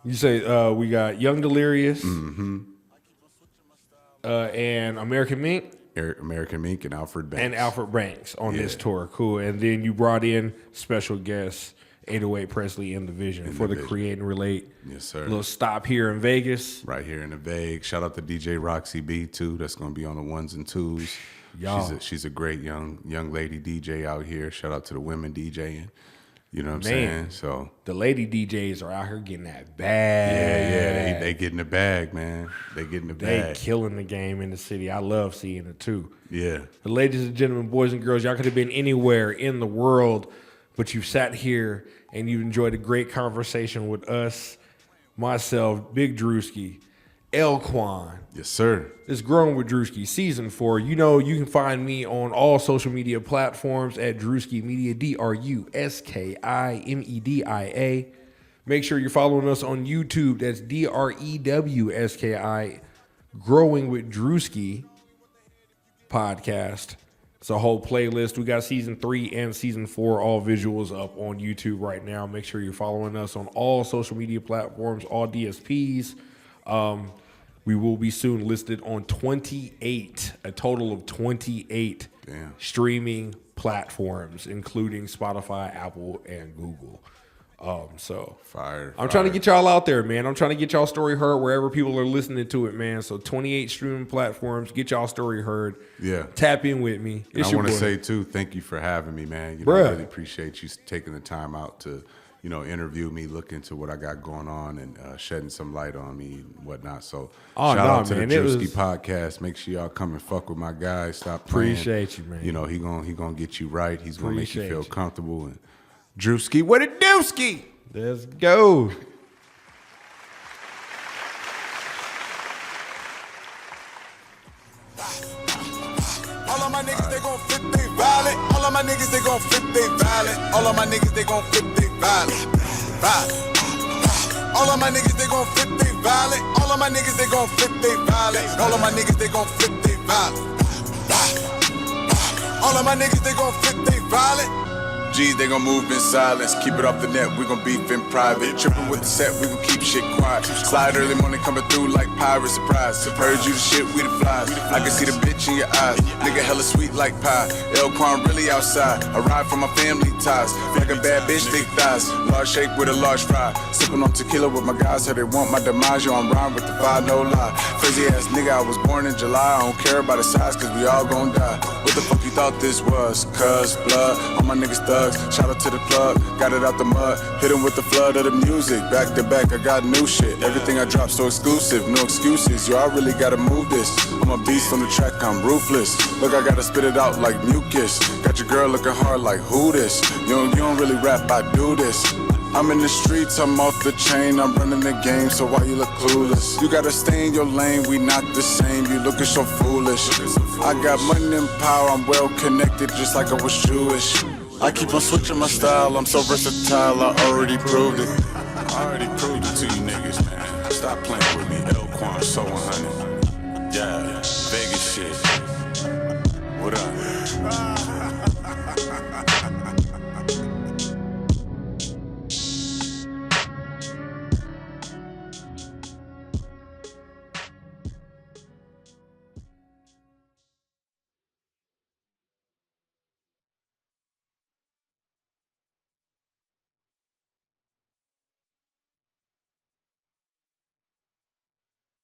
[SPEAKER 1] You say we got Young Delirious, and American Mink.
[SPEAKER 2] American Mink and Alfred Banks.
[SPEAKER 1] And Alfred Banks on this tour. Cool. And then you brought in special guests, 808 Presley and The Vision for the Create and Relate.
[SPEAKER 2] Yes, sir.
[SPEAKER 1] Little stop here in Vegas.
[SPEAKER 2] Right here in the Vegas. Shout out to DJ Roxy B too. That's going to be on the ones and twos.
[SPEAKER 1] Y'all.
[SPEAKER 2] She's a great young lady DJ out here. Shout out to the women DJing. You know what I'm saying? So
[SPEAKER 1] the lady DJs are out here getting that bag.
[SPEAKER 2] Yeah, they getting the bag, man. They getting the bag.
[SPEAKER 1] They killing the game in the city. I love seeing it too.
[SPEAKER 2] Yeah.
[SPEAKER 1] But ladies and gentlemen, boys and girls, y'all could have been anywhere in the world, but you've sat here and you've enjoyed a great conversation with us, myself, Big Druski, ElQuan.
[SPEAKER 2] Yes, sir.
[SPEAKER 1] It's Growing with Druski, Season 4. You know, you can find me on all social media platforms at Druski Media, DRUSKIMEDIA. Make sure you're following us on YouTube. That's DREWSKI, Growing with Druski podcast. It's a whole playlist. We got Season 3 and Season 4, all visuals up on YouTube right now. Make sure you're following us on all social media platforms, all DSPs. We will be soon listed on 28, a total of 28 streaming platforms, including Spotify, Apple, and Google. So
[SPEAKER 2] fire.
[SPEAKER 1] I'm trying to get y'all out there, man. I'm trying to get y'all story heard wherever people are listening to it, man. So 28 streaming platforms, get y'all story heard.
[SPEAKER 2] Yeah.
[SPEAKER 1] Tap in with me.
[SPEAKER 2] I want to say too, thank you for having me, man. You know, I really appreciate you taking the time out to, you know, interview me, look into what I got going on, and shedding some light on me and whatnot. So shout out to the Druski podcast. Make sure y'all come and fuck with my guy. Stop playing.
[SPEAKER 1] Appreciate you, man.
[SPEAKER 2] You know, he gonna get you right. He's gonna make you feel comfortable. And Druski, what a dooski!
[SPEAKER 1] Let's go.
[SPEAKER 5] All of my niggas, they gon' flip they violent. All of my niggas, they gon' flip they violent. All of my niggas, they gon' flip they violent. All of my niggas, they gon' flip they violent. All of my niggas, they gon' flip they violent. All of my niggas, they gon' flip they violent. All of my niggas, they gon' flip they violent. G's, they gon' move in silence. Keep it off the net, we gon' beef in private. Trippin' with the set, we gon' keep shit quiet. Slide early morning coming through like pirate surprise. Heard you the shit, we the flies. I can see the bitch in your eyes. Nigga hella sweet like pie. ElQuan really outside. I ride for my family ties. Like a bad bitch, thick thighs. Large shake with a large fry. Sippin' on tequila with my guys, how they want my demise. Yo, I'm rhyme with the five, no lie. Crazy ass nigga, I was born in July. I don't care about the size, cause we all gon' die. What the fuck you thought this was? Cuz blood, all my niggas thugs. Shout out to the plug, got it out the mud. Hit him with the flood of the music. Back to back, I got new shit. Everything I drop so exclusive, no excuses. Yo, I really gotta move this. I'm a beast on the track, I'm ruthless. Look, I gotta spit it out like mucus. Got your girl looking hard like who this? You don't really rap, I do this. I'm in the streets, I'm off the chain, I'm running the game, so why you look clueless? You gotta stay in your lane, we not the same, you looking so foolish. I got money and power, I'm well connected, just like I was Jewish. I keep on switching my style, I'm so versatile, I already proved it. I already proved it to you niggas, man. Stop playing with me,